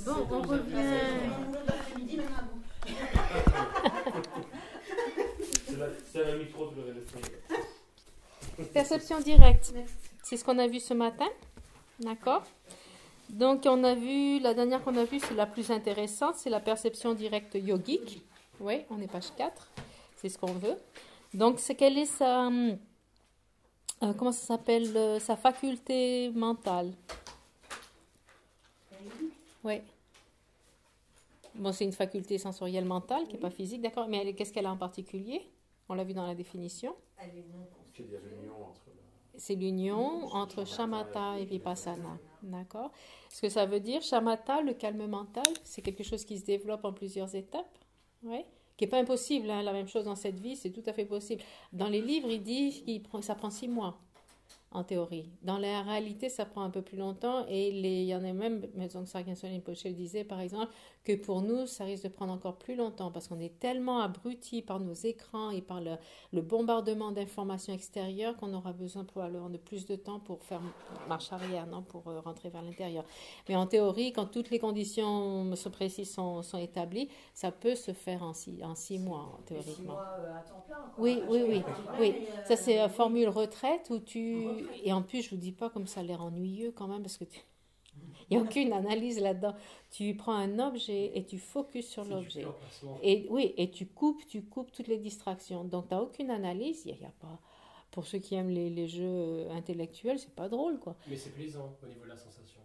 Bon, on revient. C'est la micro, je vais laisser. Perception directe. C'est ce qu'on a vu ce matin. D'accord? Donc, on a vu, la dernière qu'on a vue, c'est la plus intéressante, c'est la perception directe yogique. Oui, on est page 4. C'est ce qu'on veut. Donc, c'est quelle est sa. Comment ça s'appelle? Sa faculté mentale. Oui. Bon, c'est une faculté sensorielle mentale qui n'est pas physique, d'accord? Mais qu'est-ce qu'elle a en particulier? On l'a vu dans la définition. C'est l'union entre shamatha et vipassana. D'accord? Ce que ça veut dire, shamatha, le calme mental, c'est quelque chose qui se développe en plusieurs étapes. Ouais. Qui n'est pas impossible. Hein. La même chose dans cette vie, c'est tout à fait possible. Dans les livres, il dit que ça prend 6 mois. En théorie. Dans la réalité, ça prend un peu plus longtemps et il y en a même, Maison Sargent Rinpoche disait par exemple, que pour nous, ça risque de prendre encore plus longtemps parce qu'on est tellement abrutis par nos écrans et par le bombardement d'informations extérieures qu'on aura besoin probablement de plus de temps pour faire marche arrière, non, pour rentrer vers l'intérieur. Mais en théorie, quand toutes les conditions précises sont établies, ça peut se faire en 6 mois, théoriquement. 6 mois à temps plein, quoi. Oui. Ça, c'est formule retraite où tu... Et en plus, je vous dis pas comme ça a l'air ennuyeux quand même, parce que il n'y a aucune analyse là-dedans. Tu prends un objet et tu focuses sur l'objet. Et oui, et tu coupes toutes les distractions. Donc, tu n'as aucune analyse. Il y a pas... Pour ceux qui aiment les jeux intellectuels, c'est pas drôle, quoi. Mais c'est plaisant au niveau de la sensation.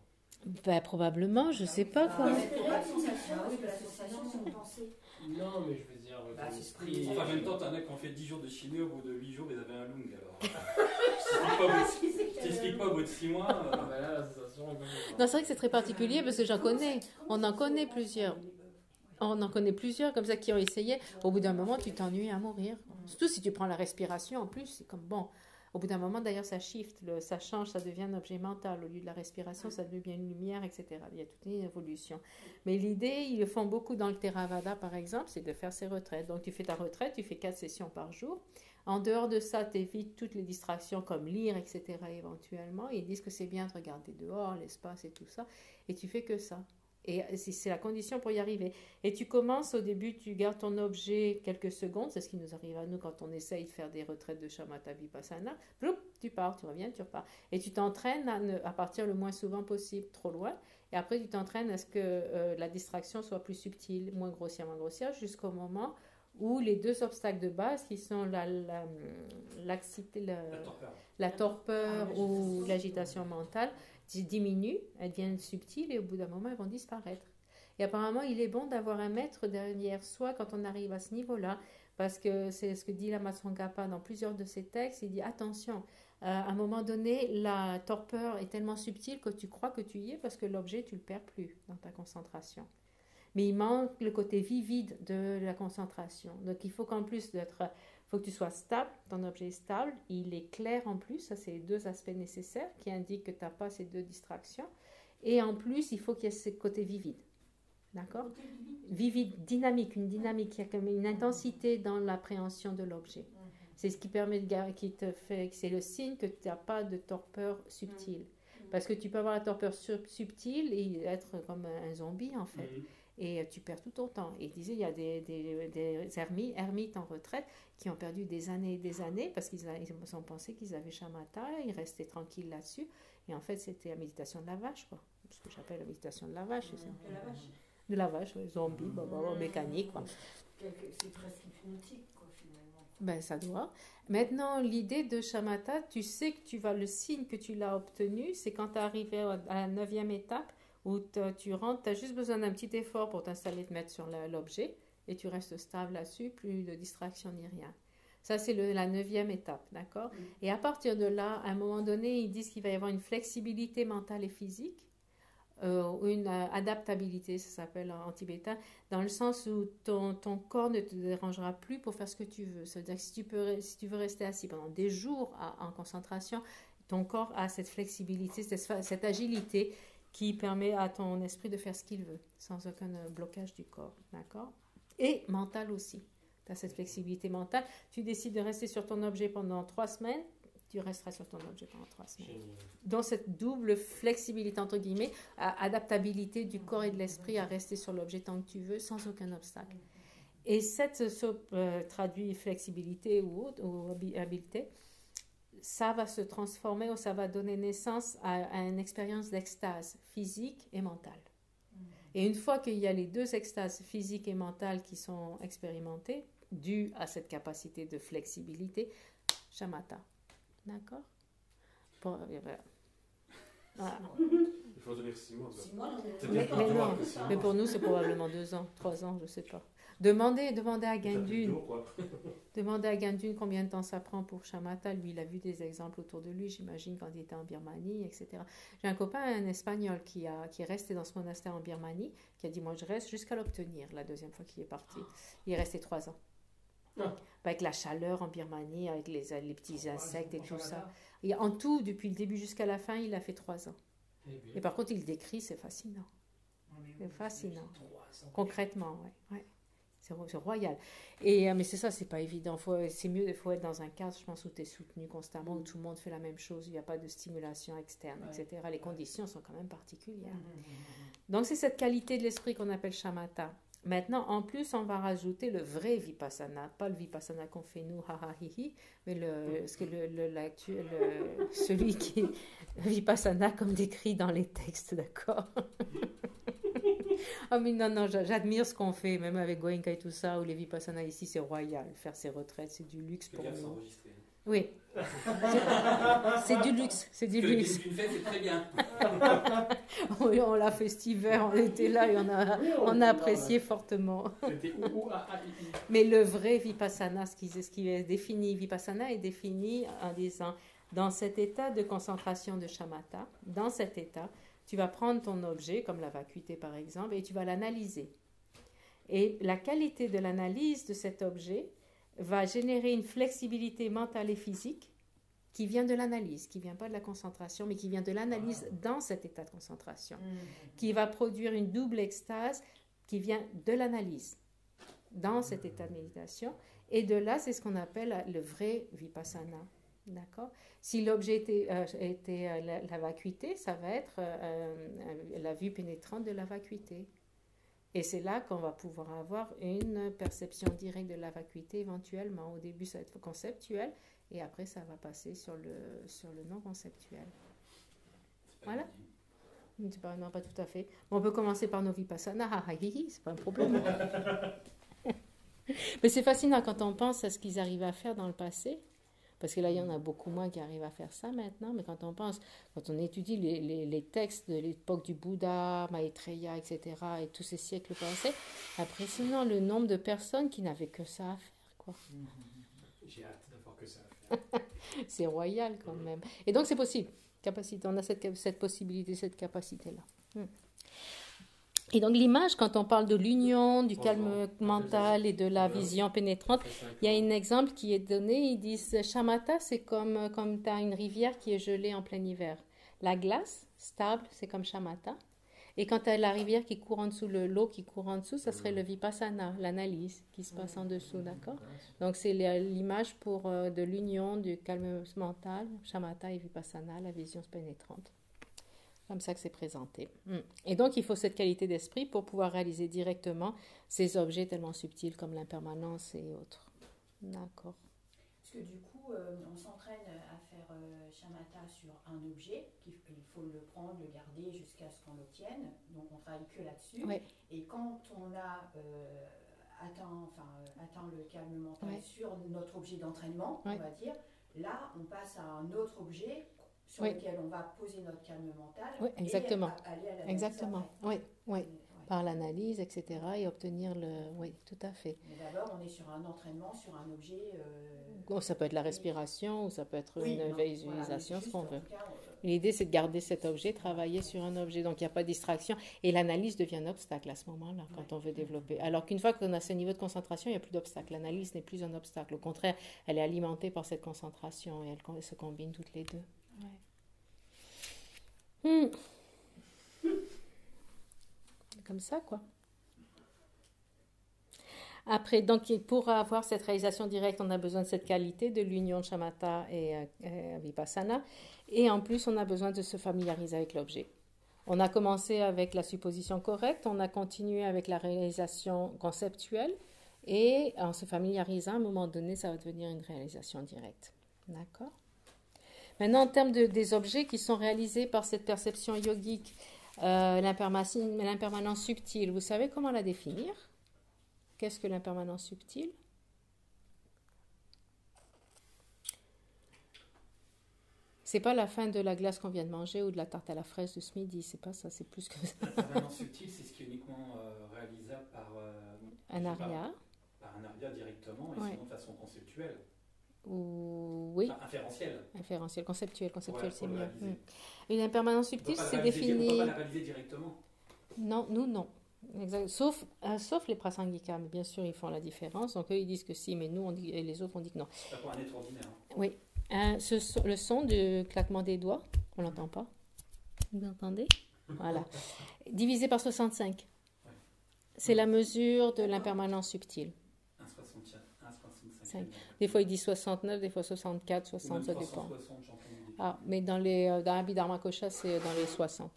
Ben, probablement, je sais pas quoi. La sensation, c'est une pensée. Non, mais je veux dire, l'esprit. Enfin, en même temps, t'as un mec qui en fait 10 jours de chimie, au bout de 8 jours, ils avaient un lung alors. Je t'explique pas au bout de 6 mois. Bah là, la sensation. Non, c'est vrai que c'est très particulier parce que j'en connais. On en connaît plusieurs. On en connaît plusieurs comme ça qui ont essayé. Au bout d'un moment, tu t'ennuies à mourir. Surtout si tu prends la respiration en plus, c'est comme bon. Au bout d'un moment, d'ailleurs, ça shift, ça change, ça devient un objet mental. Au lieu de la respiration, ça devient une lumière, etc. Il y a toute une évolution. Mais l'idée, ils le font beaucoup dans le Theravada, par exemple, c'est de faire ses retraites. Donc, tu fais ta retraite, tu fais 4 sessions par jour. En dehors de ça, tu évites toutes les distractions comme lire, etc. éventuellement. Ils disent que c'est bien de regarder dehors, l'espace et tout ça. Et tu fais que ça. Et c'est la condition pour y arriver. Et tu commences, au début, tu gardes ton objet quelques secondes. C'est ce qui nous arrive à nous quand on essaye de faire des retraites de shamatha vipassana. Ploup, tu pars, tu reviens, tu repars. Et tu t'entraînes à partir le moins souvent possible, trop loin. Et après, tu t'entraînes à ce que la distraction soit plus subtile, moins grossière, jusqu'au moment où les 2 obstacles de base, qui sont la torpeur ou l'agitation mentale, diminuent, elles deviennent subtiles et au bout d'un moment, elles vont disparaître. Et apparemment, il est bon d'avoir un maître derrière soi quand on arrive à ce niveau-là, parce que c'est ce que dit Lama Tsongkhapa dans plusieurs de ses textes. Il dit attention, à un moment donné, la torpeur est tellement subtile que tu crois que tu y es parce que l'objet, tu ne le perds plus dans ta concentration. Mais il manque le côté vivide de la concentration. Donc, il faut qu'en plus faut que tu sois stable, ton objet est stable, il est clair en plus, ça c'est les 2 aspects nécessaires qui indiquent que tu n'as pas ces 2 distractions. Et en plus, il faut qu'il y ait ce côté vivide. D'accord? Vivide, dynamique, une dynamique, il y a comme une intensité dans l'appréhension de l'objet. C'est ce qui permet c'est le signe que tu n'as pas de torpeur subtile. Parce que tu peux avoir la torpeur subtile et être comme un zombie en fait. Et tu perds tout ton temps. Et il disait, il y a des ermites en retraite qui ont perdu des années et des années parce qu'ils ont pensé qu'ils avaient shamatha, ils restaient tranquilles là-dessus. Et en fait, c'était la méditation de la vache, quoi. Ce que j'appelle la méditation de la vache. De la vache, ouais, zombie, mécanique, quoi. C'est presque hypnotique, quoi, finalement. Ben, ça doit. Maintenant, l'idée de shamatha, tu sais que le signe que tu l'as obtenu, c'est quand tu es arrivé à la 9e étape, où tu rentres, tu as juste besoin d'un petit effort pour t'installer, te mettre sur l'objet, et tu restes stable là-dessus, plus de distraction ni rien. Ça, c'est la 9e étape, d'accord? Et à partir de là, à un moment donné, ils disent qu'il va y avoir une flexibilité mentale et physique, une adaptabilité, ça s'appelle en tibétain, dans le sens où ton corps ne te dérangera plus pour faire ce que tu veux. C'est-à-dire que si tu veux rester assis pendant des jours en concentration, ton corps a cette flexibilité, cette agilité, qui permet à ton esprit de faire ce qu'il veut, sans aucun blocage du corps, d'accord? Et mental aussi. Tu as cette flexibilité mentale. Tu décides de rester sur ton objet pendant 3 semaines, Tu resteras sur ton objet pendant 3 semaines. Génial. Dans cette double flexibilité, entre guillemets, adaptabilité du corps et de l'esprit à rester sur l'objet tant que tu veux, sans aucun obstacle. Et cette traduit flexibilité ou habileté, ça va se transformer ou ça va donner naissance à une expérience d'extase physique et mentale. Et une fois qu'il y a les deux extases physiques et mentales qui sont expérimentées, dues à cette capacité de flexibilité, shamatha. D'accord? Voilà. Il faut tenir 6 mois. 6 mois, Mais non, mais pour nous, c'est probablement 2 ans, 3 ans, je ne sais pas. Demandez à Gandune. Demandez à Gandune combien de temps ça prend pour shamatha. Lui, il a vu des exemples autour de lui, j'imagine, quand il était en Birmanie, etc. J'ai un copain, un Espagnol, qui est resté dans ce monastère en Birmanie, qui a dit, moi, je reste jusqu'à l'obtenir, la deuxième fois qu'il est parti. Il est resté 3 ans. Avec la chaleur en Birmanie, avec les petits insectes et tout ça. Et en tout, depuis le début jusqu'à la fin, il a fait 3 ans. Et par contre, il décrit, c'est fascinant. C'est fascinant. Concrètement, ouais. C'est royal. Mais c'est ça, c'est pas évident. C'est mieux, il faut être dans un cadre, je pense, où tu es soutenu constamment, où tout le monde fait la même chose, il n'y a pas de stimulation externe, etc. Les conditions sont quand même particulières. Donc, c'est cette qualité de l'esprit qu'on appelle shamatha. Maintenant, en plus, on va rajouter le vrai vipassana, pas le vipassana qu'on fait nous, ha-ha-hi-hi, mais celui qui est vipassana comme décrit dans les textes, d'accord? Ah mais non, j'admire ce qu'on fait, même avec Goenka et tout ça, ou les vipassana ici, c'est royal. Faire ses retraites, c'est du luxe pour nous. Oui. C'est du luxe, c'est du luxe. Une fête, c'est très bien. Oui, on l'a fait cet hiver, on était là et on a apprécié fortement. Mais le vrai vipassana, ce qui est défini, vipassana est défini en disant, dans cet état de concentration de shamatha, dans cet état, tu vas prendre ton objet, comme la vacuité par exemple, et tu vas l'analyser. Et la qualité de l'analyse de cet objet va générer une flexibilité mentale et physique qui vient de l'analyse, qui ne vient pas de la concentration, mais qui vient de l'analyse dans cet état de concentration, qui va produire une double extase qui vient de l'analyse dans cet état de méditation. Et de là, c'est ce qu'on appelle le vrai vipassana. D'accord? Si l'objet était la vacuité, ça va être la vue pénétrante de la vacuité. Et c'est là qu'on va pouvoir avoir une perception directe de la vacuité éventuellement. Au début, ça va être conceptuel et après, ça va passer sur le non conceptuel. Voilà. Non, pas tout à fait. On peut commencer par nos vipassana, c'est pas un problème. Mais c'est fascinant quand on pense à ce qu'ils arrivaient à faire dans le passé. Parce que là, il y en a beaucoup moins qui arrivent à faire ça maintenant, mais quand on étudie les textes de l'époque du Bouddha, Maitreya, etc., et tous ces siècles passés, impressionnant le nombre de personnes qui n'avaient que ça à faire, quoi. J'ai hâte d'avoir que ça à faire. C'est royal quand même. Et donc, c'est possible. On a cette possibilité, cette capacité-là. Et donc l'image, quand on parle de l'union, du calme mental et de la vision pénétrante, il y a un exemple qui est donné, ils disent shamatha, c'est comme tu as une rivière qui est gelée en plein hiver. La glace, stable, c'est comme shamatha. Et quand tu as la rivière qui court en dessous, l'eau qui court en dessous, ça serait le vipassana, l'analyse qui se passe en dessous, d'accord? Donc c'est l'image de l'union du calme mental, shamatha et vipassana, la vision pénétrante. Comme ça que c'est présenté. Et donc, il faut cette qualité d'esprit pour pouvoir réaliser directement ces objets tellement subtils comme l'impermanence et autres. D'accord. Parce que du coup, on s'entraîne à faire shamatha sur un objet, il faut le prendre, le garder jusqu'à ce qu'on l'obtienne. Donc, on travaille que là-dessus. Oui. Et quand on a atteint le calme mental sur notre objet d'entraînement, on va dire, là, on passe à un autre objet sur lequel on va poser notre calme mental exactement. et aller à l'analyse. Exactement, oui. Par l'analyse, etc. et obtenir le... Oui, tout à fait. Mais d'abord, on est sur un entraînement, sur un objet... ça peut être la respiration, ou ça peut être une visualisation, ce qu'on veut. Cas, L'idée, c'est de garder cet objet, travailler sur un objet. Donc, il n'y a pas de distraction. Et l'analyse devient un obstacle à ce moment-là, quand on veut développer. Alors qu'une fois qu'on a ce niveau de concentration, il n'y a plus d'obstacle. L'analyse n'est plus un obstacle. Au contraire, elle est alimentée par cette concentration et elle se combine toutes les deux. Comme ça, quoi. Après, donc, pour avoir cette réalisation directe, on a besoin de cette qualité de l'union de shamatha et vipassana. Et en plus, on a besoin de se familiariser avec l'objet. On a commencé avec la supposition correcte, on a continué avec la réalisation conceptuelle. Et en se familiarisant, à un moment donné, ça va devenir une réalisation directe. D'accord? Maintenant, en termes des objets qui sont réalisés par cette perception yogique, l'impermanence subtile, vous savez comment la définir? Qu'est-ce que l'impermanence subtile? C'est pas la fin de la glace qu'on vient de manger ou de la tarte à la fraise de ce midi, c'est pas ça, c'est plus que ça. L'impermanence subtile, c'est ce qui est uniquement réalisable par un aria. Par un aria directement, et Ouais. sinon de façon conceptuelle. Oui. Enfin, inférentielle. Inférentiel, conceptuel, Voilà, c'est pour le mieux. réaliser. Une impermanence On peut subtile, pas la c'est réaliser- défini. On peut pas la réaliser directement. Non, nous non. Exact. Sauf les prasangika, mais bien sûr ils font la différence. Donc eux ils disent que si, mais nous on dit, et les autres on dit que non. C'est pas pour un être ordinaire. Hein. Oui. Le son du claquement des doigts, on l'entend pas. Vous entendez? Voilà. Divisé par 65. Ouais. C'est la mesure de l'impermanence subtile. 1,65. Des fois ils disent 69, des fois 64, Ou 60, même ça dépend. 360, j'ai entendu des Ah, mais dans l'Abhidharma Kosha, c'est dans les 60.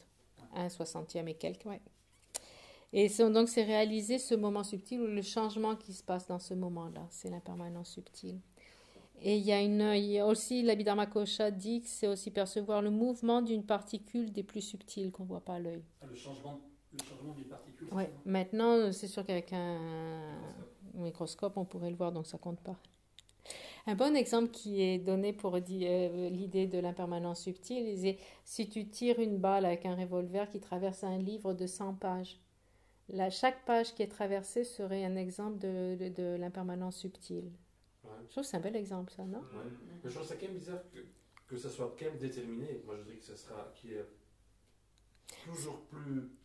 Un 60e et quelques, ouais. Et donc c'est réaliser ce moment subtil ou le changement qui se passe dans ce moment-là. C'est l'impermanence subtile. Et il y a aussi, l'Abhidharma Kosha dit que c'est aussi percevoir le mouvement d'une particule des plus subtiles qu'on ne voit pas à l'œil. Ah, le changement d'une particule. Ouais. c'est ça, Maintenant, c'est sûr qu'avec un Microscope. microscope, on pourrait le voir, donc ça compte pas. Un bon exemple qui est donné pour l'idée de l'impermanence subtile, c'est si tu tires une balle avec un revolver qui traverse un livre de 100 pages. Chaque page qui est traversée serait un exemple de l'impermanence subtile. Ouais. Je trouve que c'est un bel exemple, ça, non? Ouais. Mais je trouve ça quand même bizarre que ça soit quand même déterminé. Moi, je dirais que ce sera qui est toujours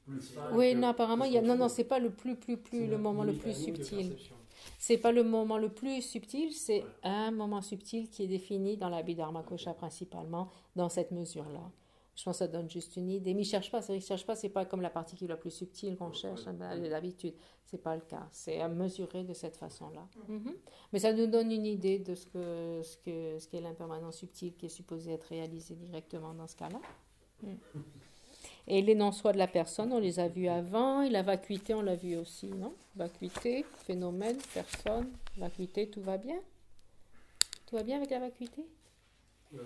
plus fin. Oui, que- non, apparemment, que ce qu'on non, trouve. c'est pas le le moment le plus ligne de subtil. perception. C'est pas le moment le plus subtil, c'est Ouais. un moment subtil qui est défini dans l'Abhidharma Kosha principalement, dans cette mesure-là. Je pense que ça donne juste une idée. Mais ils cherchent pas, c'est vrai qu'ils cherchent pas, c'est pas comme la particule la plus subtile qu'on cherche d'habitude. C'est pas le cas. C'est à mesurer de cette façon-là. Mhm. Mais ça nous donne une idée de ce qu'est l'impermanence subtile qui est supposé être réalisé directement dans ce cas-là. Et les non-soi de la personne, on les a vus avant. Et la vacuité, on l'a vu aussi, non? Vacuité, phénomène, personne, vacuité, tout va bien? Tout va bien avec la vacuité? Je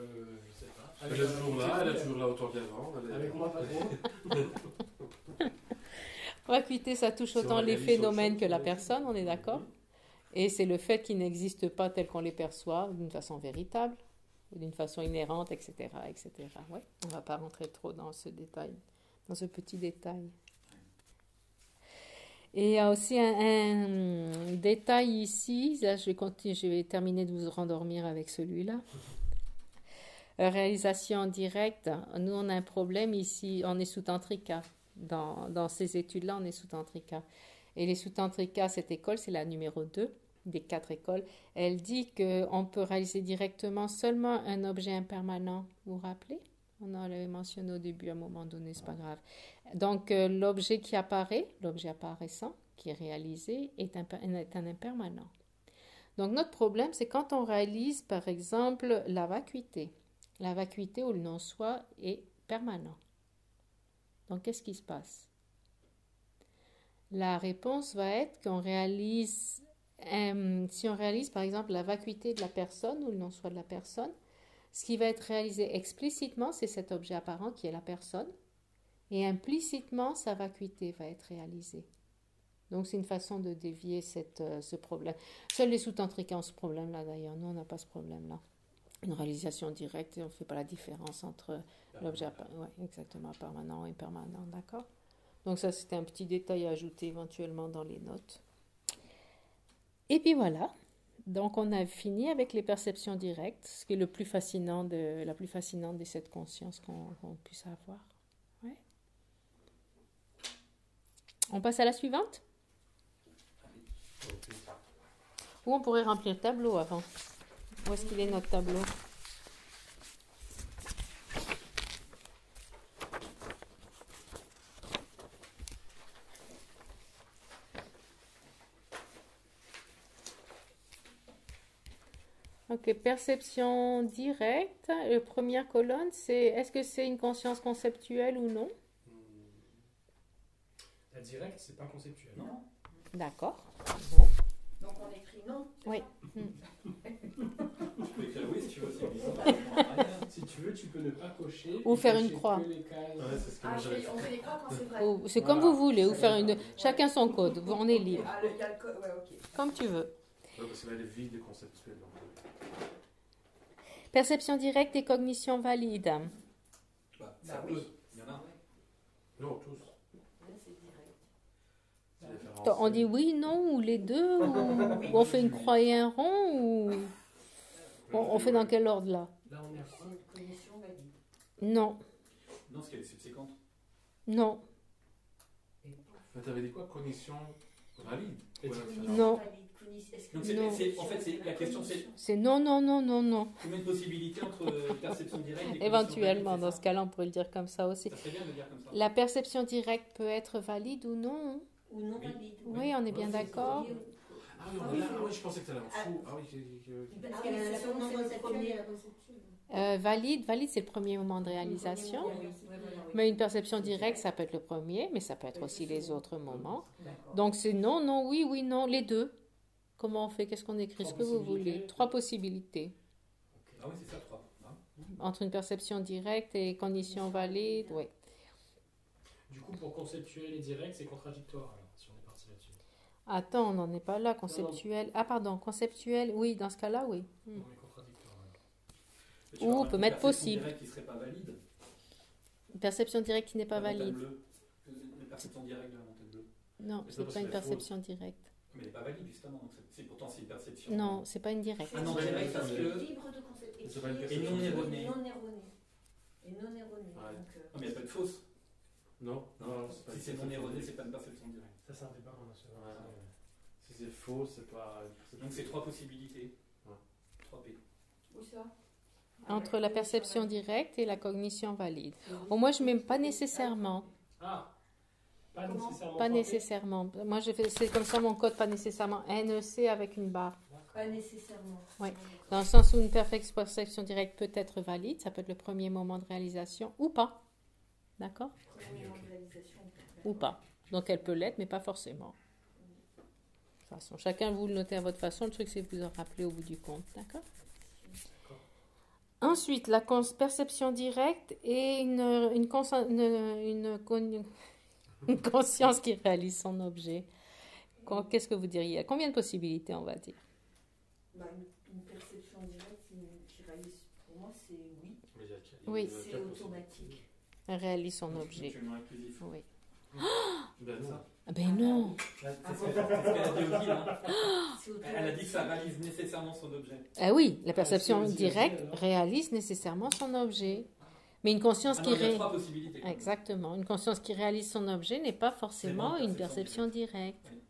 sais pas. Elle est toujours là, elle est toujours là autant qu'avant. Avec moi, pas trop. Vacuité, ça touche Si on autant les réalise autre phénomènes chose, que la oui. personne, on est d'accord? Et c'est le fait qu'ils n'existent pas tels qu'on les perçoit, d'une façon véritable, ou d'une façon inhérente, etc., etc. Ouais, on ne va pas rentrer trop dans ce détail, dans ce petit détail. Et il y a aussi un détail ici, là je vais terminer de vous rendormir avec celui-là. Réalisation directe, nous on a un problème ici, on est sous Tantrika. Dans ces études-là, on est sous Tantrika. Et les sous Tantrika, cette école, c'est la numéro 2 des 4 écoles. Elle dit qu'on peut réaliser directement seulement un objet impermanent. Vous vous rappelez? On l'avait mentionné au début, à un moment donné, c'est pas grave. Donc, l'objet qui apparaît, l'objet apparaissant, qui est réalisé, est un impermanent. Donc, notre problème, c'est quand on réalise, par exemple, la vacuité. La vacuité ou le non-soi est permanent. Donc, qu'est-ce qui se passe? La réponse va être qu'on réalise, si on réalise par exemple la vacuité de la personne ou le non-soi de la personne, ce qui va être réalisé explicitement, c'est cet objet apparent qui est la personne, et implicitement, sa vacuité va être réalisée. Donc, c'est une façon de dévier ce problème. Seuls les sous-tantriques ont ce problème-là d'ailleurs. Nous, on n'a pas ce problème-là. Une réalisation directe, on ne fait pas la différence entre l'objet exactement permanent et impermanent, d'accord? Donc ça, c'était un petit détail à ajouter éventuellement dans les notes. Et puis voilà, donc on a fini avec les perceptions directes, ce qui est la plus fascinante de cette conscience qu'on puisse avoir. Ouais. On passe à la suivante? Ou on pourrait remplir le tableau avant? Où est-ce qu'il est notre tableau? Ok, perception directe. Première colonne, c'est est-ce que c'est une conscience conceptuelle ou non? La directe, c'est pas conceptuel. Non. D'accord. Donc on écrit non. c'est Oui. ça Tu peux écrire oui si tu veux aussi. Si tu veux, tu peux ne pas cocher. Ou et faire une cocher croix. que les cases. Ouais, c'est ce que Ah, moi j'avais on fait. fait les croix quand c'est vrai. Ou- c'est comme Voilà. vous voulez, ou faire une. Ouais. Chacun son code. On est libre. Ah, il y a le code, ouais, ok. Comme tu veux. Ouais, parce que là, elle est vide et conceptuelle. donc, Perception directe et cognition valide. Bah, Bah ça oui. peut. Il y en a. Non, tous. Là, c'est direct. C'est différent. Attends, on dit oui, non, ou les deux, ou on fait une croix et un rond, ou on fait dans quel ordre là? Là, on est à quoi? C'est une cognition valide. Non, Non, parce qu'elle est subséquente. non, Mais t'avais dit quoi? Cognition valide? Et Ouais, tu- ça- Non. Valide, est-ce que Donc c'est- Non. en fait, la question c'est c'est non, non, non, non, non. combien de possibilités entre perception directe et cognition Éventuellement, valide, dans c'est ce cas-là, on pourrait le dire comme ça aussi. ça serait bien de le dire comme ça. La perception directe peut être valide ou non. Ou non Oui. valide. Oui, on est bien d'accord. Ah oui, on est là. Ah oui, je pensais que t'allais en dessous. Ah oui, Parce qu'elle a la seconde, c'est le premier. Valide, c'est le premier moment de réalisation. Mais une perception directe, ça peut être le premier, mais ça peut être aussi les autres moments. Donc c'est non, non, oui, oui, non, les deux. Comment on fait? Qu'est-ce qu'on écrit? Ce que vous voulez. 3 possibilités. Ah oui, c'est ça, 3. Entre une perception directe et condition valide, oui. Du coup, pour conceptuel et direct, c'est contradictoire, alors, si on est parti là-dessus. Attends, on n'en est pas là. Conceptuel. Ah, pardon, conceptuel. Oui, dans ce cas-là, oui. On est contradictoire, alors. Ou on peut mettre possible. Direct qui serait pas valide. Une perception directe qui n'est pas La montagne valide. bleue. La perception directe de la montagne bleue. Non, Mais c'est ça, pas c'est une faux. perception directe. Mais elle n'est pas valide, justement. Donc pourtant, c'est une perception. Non, c'est pas une directe. Ah non, direct, parce que. Libre de concept. C'est pas une Et perception non erronée. Non erronée. Et non erronée. Ouais. Donc, Non, mais il n'y a pas de fausse. Non, Non, c'est pas si c'est non erroné, c'est pas une perception directe. Ça, c'est un débat qu'on a sur Ouais. Si c'est faux, c'est pas une perception. Donc c'est 3 possibilités. Ouais. 3P. Où ça Entre la perception directe et la cognition valide. Bon, moi, je ne mets pas nécessairement. Ah, pas Comment? nécessairement. Pas frappé. nécessairement. Moi, c'est comme ça mon code, pas nécessairement. NEC avec une barre. Pas nécessairement. Ouais. Dans le sens où une perception directe peut être valide, ça peut être le premier moment de réalisation ou pas. D'accord? Premier moment de réalisation. Ou pas. Donc elle peut l'être, mais pas forcément. De toute façon, chacun vous le notez à votre façon. Le truc, c'est de vous en rappeler au bout du compte. D'accord? Ensuite, la perception directe et une conscience qui réalise son objet. Qu'est-ce que vous diriez? Combien de possibilités, on va dire? Bah, une perception directe qui réalise, pour moi, c'est oui. Mais il y a- Oui. il y a C'est quatre possibilités. automatique. Elle réalise son objet. Fonctionnement inclusif. Oui. Ben non. Ah ben non! C'est ce qu'elle a dit aussi. Hein. C'est Elle a dit que ça réalise nécessairement son objet. Ah oui, la perception c'est aussi directe objet, alors. réalise nécessairement son objet. Mais une conscience Ah qui non, il y a réalise... 3 possibilités. quand même. Exactement. Une conscience qui réalise son objet n'est pas forcément C'est bon, une perception directe. Oui.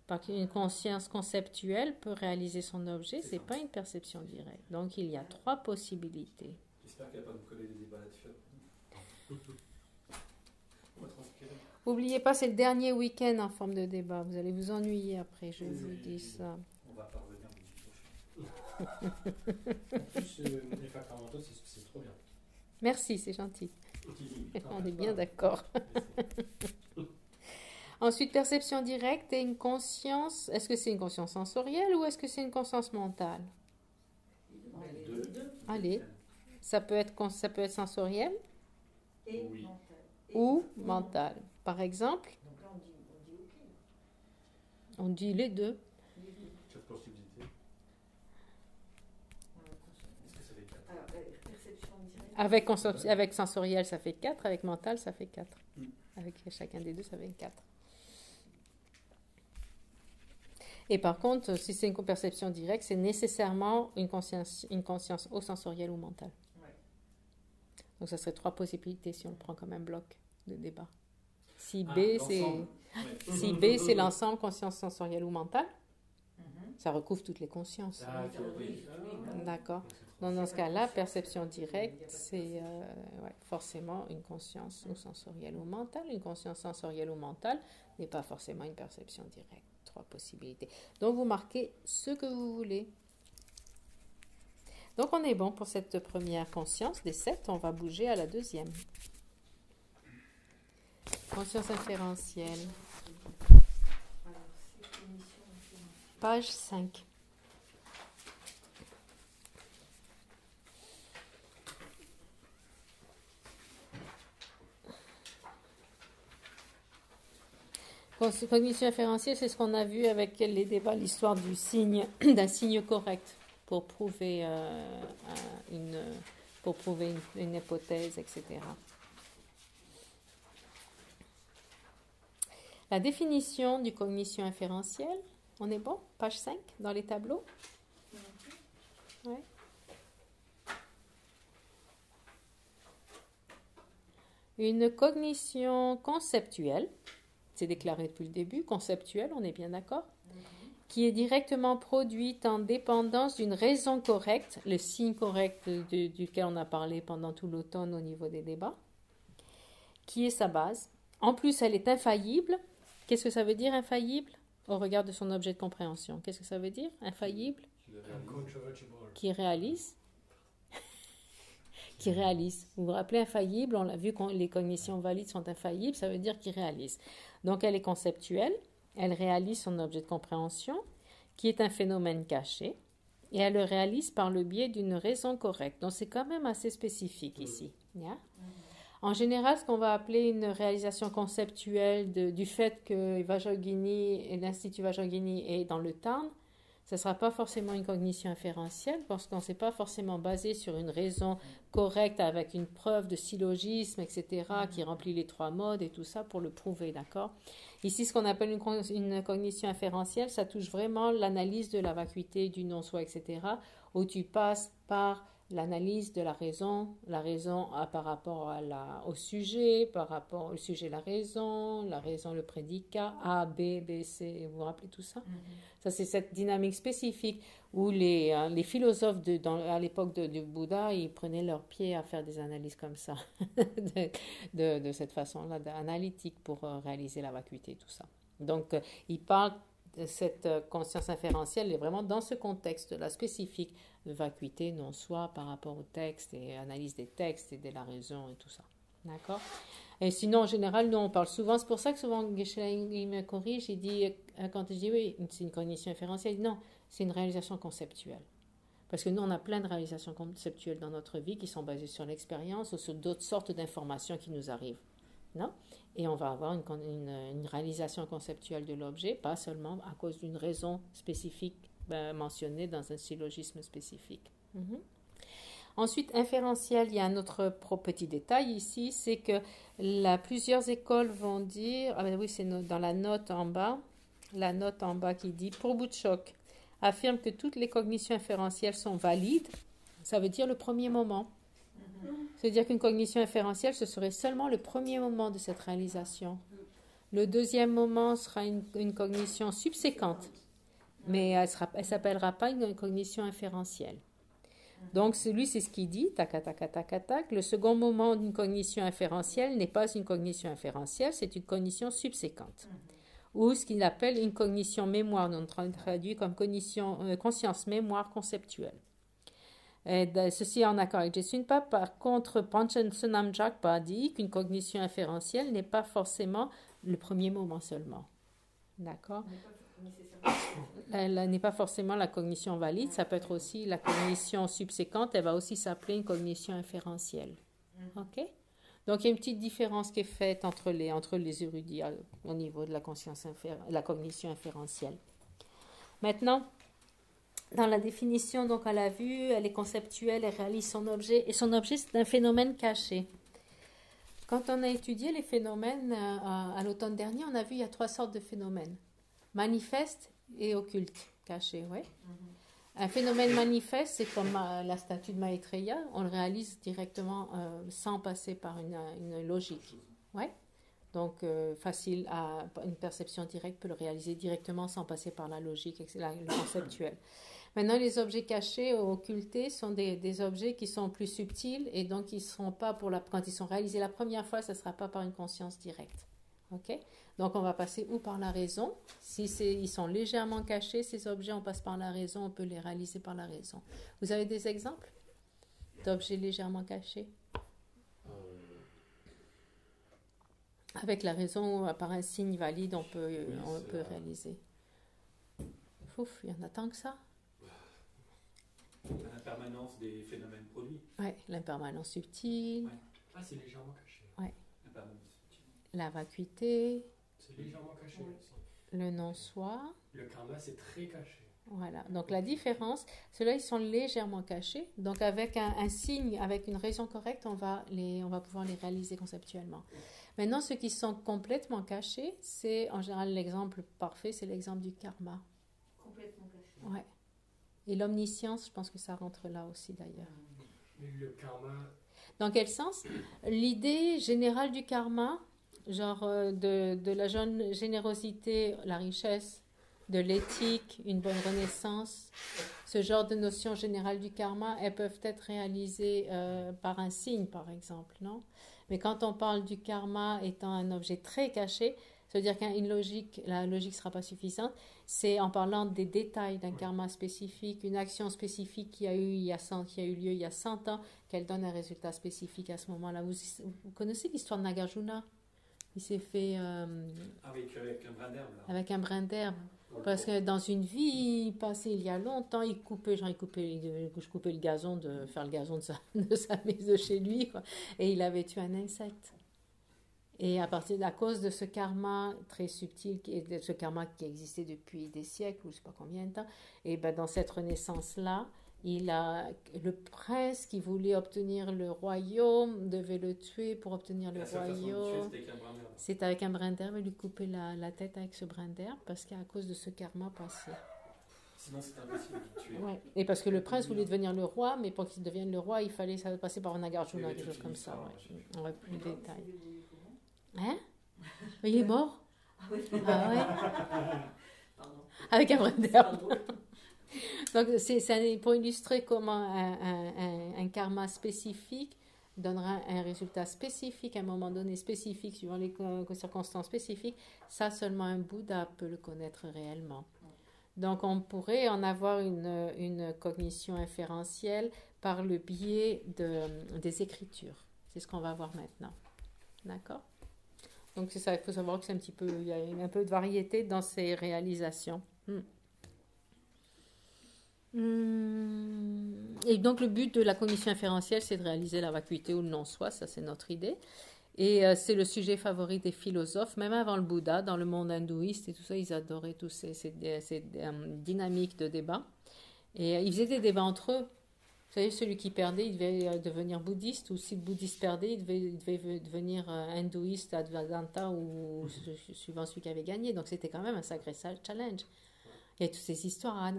Parce qu'une conscience conceptuelle peut réaliser son objet, C'est c'est ça. pas une perception directe. Donc il y a 3 possibilités. J'espère qu'elle va pas nous coller des débats là-dessus. On va transpirer. N'oubliez pas, c'est le dernier week-end en forme de débat. Vous allez vous ennuyer après, je vous dis ça. On va pas revenir au prochain. En plus, les facteurs mentaux, c'est trop bien. Merci, c'est gentil. Teasing. On est bien d'accord. Ensuite, perception directe et une conscience. Est-ce que c'est une conscience sensorielle ou est-ce que c'est une conscience mentale? Les deux. Allez, ça peut être sensoriel Et Oui. mental. ou mental. Par exemple, Donc là, on dit OK. on dit les deux. Les deux. 4 possibilités. Est-ce que ça fait 4? Alors, perception directe. Avec sensoriel, ça fait 4. Avec mental, ça fait 4. Mm. Avec chacun des deux, ça fait 4. Et par contre, si c'est une perception directe, c'est nécessairement une conscience au sensoriel ou mentale. Ouais. Donc, ça serait 3 possibilités si on le prend comme un bloc de débat. Si Ah, B, c'est l'ensemble. Ouais. si B, c'est l'ensemble conscience sensorielle ou mentale, Mhm. ça recouvre toutes les consciences. Ah, ok, Oui, oui. oui. D'accord. Donc, dans ce cas-là, perception directe, c'est forcément une conscience ou sensorielle ou mentale. Une conscience sensorielle ou mentale n'est pas forcément une perception directe. 3 possibilités. Donc, vous marquez ce que vous voulez. Donc, on est bon pour cette première conscience des 7. On va bouger à la deuxième. Conscience inférentielle. Page 5. Cognition inférentielle, c'est ce qu'on a vu avec les débats, l'histoire du signe, d'un signe correct pour prouver, une hypothèse, etc. La définition du cognition inférentielle, on est bon? Page 5 dans les tableaux? Ouais. Une cognition conceptuelle, c'est déclaré depuis le début, conceptuelle, on est bien d'accord, qui est directement produite en dépendance d'une raison correcte, le signe correct duquel on a parlé pendant tout l'automne au niveau des débats, qui est sa base. En plus, elle est infaillible. Qu'est-ce que ça veut dire infaillible au regard de son objet de compréhension? Qu'est-ce que ça veut dire infaillible? Qui réalise. Qui réalise. Vous vous rappelez infaillible, on l'a vu, les cognitions valides sont infaillibles, ça veut dire qu'il réalise. Donc elle est conceptuelle, elle réalise son objet de compréhension, qui est un phénomène caché, et elle le réalise par le biais d'une raison correcte. Donc c'est quand même assez spécifique ici. Yeah? En général, ce qu'on va appeler une réalisation conceptuelle du fait que l'Institut Vajrayogini est dans le Tarn, ce ne sera pas forcément une cognition inférentielle parce qu'on ne s'est pas forcément basé sur une raison correcte avec une preuve de syllogisme, etc., qui remplit les 3 modes et tout ça pour le prouver, d'accord? Ici, ce qu'on appelle une cognition inférentielle, ça touche vraiment l'analyse de la vacuité, du non-soi, etc., où tu passes par l'analyse de la raison par rapport au sujet, par rapport au sujet, la raison, le prédicat, A, B, B, C, vous vous rappelez tout ça? Ça, c'est cette dynamique spécifique où les philosophes à l'époque du Bouddha, ils prenaient leur pied à faire des analyses comme ça, de cette façon-là, analytique pour réaliser la vacuité, tout ça. Donc, ils parlent de cette conscience inférentielle est vraiment dans ce contexte-là spécifique de vacuité non-soi par rapport au texte et analyse des textes et de la raison et tout ça. D'accord? Et sinon, en général, nous, on parle souvent, c'est pour ça que souvent, Geshe-la, il me corrige, il dit, quand je dis oui, c'est une cognition inférentielle, il dit non, c'est une réalisation conceptuelle. Parce que nous, on a plein de réalisations conceptuelles dans notre vie qui sont basées sur l'expérience ou sur d'autres sortes d'informations qui nous arrivent. Non? Et on va avoir une réalisation conceptuelle de l'objet, pas seulement à cause d'une raison spécifique mentionnée dans un syllogisme spécifique. Ensuite, inférentiel, il y a un autre petit détail ici, c'est que plusieurs écoles vont dire, oui, c'est dans la note en bas qui dit, Probutschok affirme que toutes les cognitions inférentielles sont valides, ça veut dire le premier moment. C'est-à-dire qu'une cognition inférentielle, ce serait seulement le premier moment de cette réalisation. Le deuxième moment sera une cognition subséquente, mais elle ne s'appellera pas une cognition inférentielle. Donc, c'est ce qu'il dit, tac, tac, tac, tac. Le second moment d'une cognition inférentielle n'est pas une cognition inférentielle, c'est une cognition subséquente. Ou ce qu'il appelle une cognition mémoire, on traduit comme conscience mémoire conceptuelle. Ceci est en accord avec Jesunpa. Par contre, Panchen Sonam Jakpa dit qu'une cognition inférentielle n'est pas forcément le premier moment seulement. D'accord? Elle n'est pas forcément la cognition valide, ça peut être aussi la cognition subséquente, elle va aussi s'appeler une cognition inférentielle. OK? Donc, il y a une petite différence qui est faite entre les érudits au niveau de la cognition inférentielle. Maintenant, dans la définition, donc, à la vue, elle est conceptuelle, elle réalise son objet, et son objet, c'est un phénomène caché. Quand on a étudié les phénomènes à l'automne dernier, on a vu qu'il y a 3 sortes de phénomènes. Manifeste et occulte, caché, oui. Un phénomène manifeste, c'est comme la statue de Maitreya, on le réalise directement sans passer par une logique. Ouais. Donc, facile une perception directe peut le réaliser directement sans passer par la logique, le conceptuel. Maintenant, les objets cachés ou occultés sont des objets qui sont plus subtils et donc ils seront pas quand ils sont réalisés la première fois, ça ne sera pas par une conscience directe. Ok? Donc, on va passer ou par la raison. Si ils sont légèrement cachés, ces objets, on passe par la raison, on peut les réaliser par la raison. Vous avez des exemples d'objets légèrement cachés? Euh, Avec la raison, par un signe valide, on peut c'est réaliser. Ouf, il y en a tant que ça. L'impermanence des phénomènes produits. Ouais, l'impermanence subtile, Ouais. Ah, c'est légèrement caché. L'impermanence subtile. la vacuité, C'est légèrement caché aussi. le non-soi. Le karma, c'est très caché. Voilà, donc la différence, ceux-là, ils sont légèrement cachés. Donc avec un signe, avec une raison correcte, on va pouvoir les réaliser conceptuellement. Maintenant, ceux qui sont complètement cachés, c'est en général l'exemple parfait, c'est l'exemple du karma. Complètement caché. Ouais. Et l'omniscience, je pense que ça rentre là aussi d'ailleurs. Mais le karma, Dans quel sens? L'idée générale du karma, genre de la générosité, la richesse, de l'éthique, une bonne renaissance, ce genre de notions générales du karma, elles peuvent être réalisées par un signe, par exemple, non? Mais quand on parle du karma étant un objet très caché, ça veut dire la logique ne sera pas suffisante. C'est en parlant des détails d'un karma spécifique, une action spécifique qui a eu lieu il y a 100 ans, qu'elle donne un résultat spécifique à ce moment-là. Vous connaissez l'histoire de Nagarjuna? Il s'est fait Avec un brin d'herbe, là. avec un brin d'herbe. Parce que dans une vie passée il y a longtemps, il coupait le gazon de faire le gazon de sa maison de chez lui, quoi. Et il avait tué un insecte. Et à cause de ce karma très subtil, de ce karma qui existait depuis des siècles, ou je ne sais pas combien de temps, et ben dans cette renaissance-là, le prince qui voulait obtenir le royaume devait le tuer pour obtenir le La seule façon de le tuer, royaume. c'était avec un brin d'herbe. C'est avec un brin d'herbe, il lui coupait la tête avec ce brin d'herbe parce qu'à cause de ce karma passé. Sinon, c'était impossible de le tuer. Ouais. Et parce que le prince voulait devenir le roi, mais pour qu'il devienne le roi, il fallait passer par un Il y Nagarjuna, avait quelque toute chose une comme ça. histoire, Ouais. je sais On va plus de détails. Comment Hein? Il est mort? Ah oui. Ah ouais? Pardon. Avec un brin C'est d'herbe. pas drôle. Donc, c'est pour illustrer comment un karma spécifique donnera un résultat spécifique à un moment donné, spécifique, suivant les circonstances spécifiques. Ça, seulement un Bouddha peut le connaître réellement. Donc, on pourrait en avoir une cognition inférentielle par le biais des écritures. C'est ce qu'on va voir maintenant. D'accord? Donc, c'est ça, il faut savoir que il y a un peu de variété dans ces réalisations. Et donc le but de la cognition inférentielle, c'est de réaliser la vacuité ou le non-soi, ça c'est notre idée. Et c'est le sujet favori des philosophes, même avant le Bouddha, dans le monde hindouiste et tout ça, ils adoraient tous ces dynamiques de débat. Et ils faisaient des débats entre eux. Vous savez, celui qui perdait, il devait devenir bouddhiste, ou si le bouddhiste perdait, il devait devenir hindouiste, Advaita, ou suivant celui qui avait gagné. Donc c'était quand même un sacré challenge. Il y a toutes ces histoires à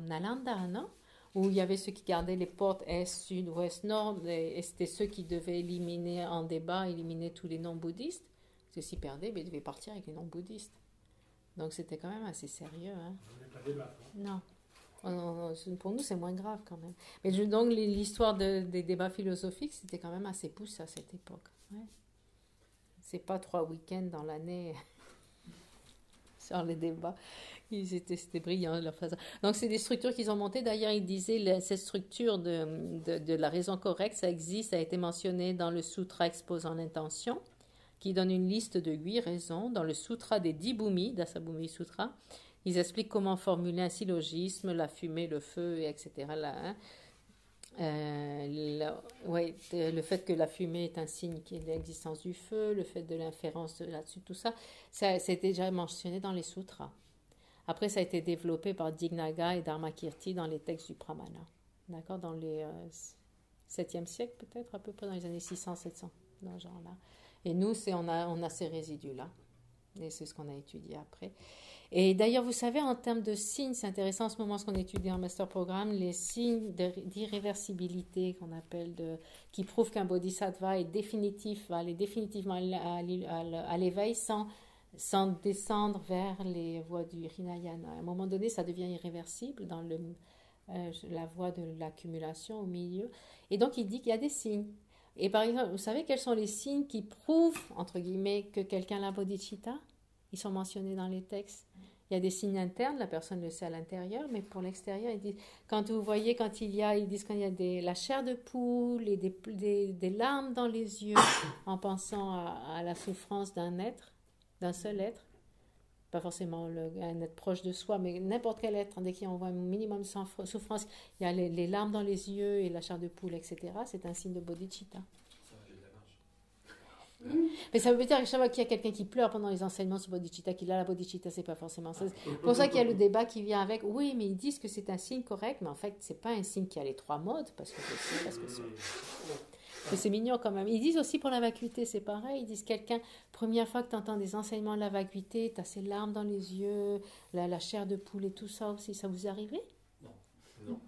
Nalanda, non? Où il y avait ceux qui gardaient les portes est, sud, ouest, nord, et c'était ceux qui devaient éliminer en débat, éliminer tous les non-bouddhistes. Parce que s'ils perdaient, ils devaient partir avec les non-bouddhistes. Donc c'était quand même assez sérieux. Hein? on n'est pas débattre. Non. Pour nous, c'est moins grave quand même. Mais donc l'histoire des débats philosophiques, c'était quand même assez poussé à cette époque. Ouais. C'est pas 3 week-ends dans l'année sur les débats. C'était brillant leur façon. Donc c'est des structures qu'ils ont montées. D'ailleurs, ils disaient cette structure de la raison correcte, ça existe, ça a été mentionné dans le sutra exposant l'intention, qui donne une liste de 8 raisons. Dans le sutra des 10 bhumis, Dasabhumi Sutra, ils expliquent comment formuler un syllogisme, la fumée, le feu, etc. Là, le fait que la fumée est un signe de l'existence du feu, le fait de l'inférence là-dessus, tout ça, c'est déjà mentionné dans les sutras. Après, ça a été développé par Dignaga et Dharmakirti dans les textes du Pramana. D'accord? Dans les 7e siècle, peut-être, à peu près dans les années 600-700, dans ce genre-là. Et nous, on a ces résidus-là. Et c'est ce qu'on a étudié après. Et d'ailleurs, vous savez, en termes de signes, c'est intéressant en ce moment ce qu'on étudie en master programme, les signes d'irréversibilité qu'on appelle, qui prouvent qu'un bodhisattva est va aller définitivement à l'éveil sans descendre vers les voies du Hinayana. À un moment donné, ça devient irréversible dans la voie de l'accumulation au milieu. Et donc, il dit qu'il y a des signes. Et par exemple, vous savez quels sont les signes qui prouvent, entre guillemets, que quelqu'un a la bodhicitta? Ils sont mentionnés dans les textes. Il y a des signes internes, la personne le sait à l'intérieur, mais pour l'extérieur, ils disent, quand vous voyez, ils disent quand il y a la chair de poule et des larmes dans les yeux en pensant à la souffrance d'un seul être, pas forcément un être proche de soi, mais n'importe quel être, dès qu'il envoie un minimum de souffrance, il y a les larmes dans les yeux et la chair de poule, etc. C'est un signe de bodhicitta. Ça, j'ai de la marge. Mais ça veut dire que chaque fois qu'il y a quelqu'un qui pleure pendant les enseignements sur bodhicitta, qu'il a la bodhicitta, c'est pas forcément ça. C'est pour ça qu'il y a le débat qui vient avec. Oui, mais ils disent que c'est un signe correct, mais en fait, c'est pas un signe qui a les 3 modes, parce que c'est mignon quand même. Ils disent aussi pour la vacuité, c'est pareil. Ils disent quelqu'un, première fois que tu entends des enseignements de la vacuité, tu as ces larmes dans les yeux, la chair de poule et tout ça aussi, ça vous est arrivé? Non. Ok,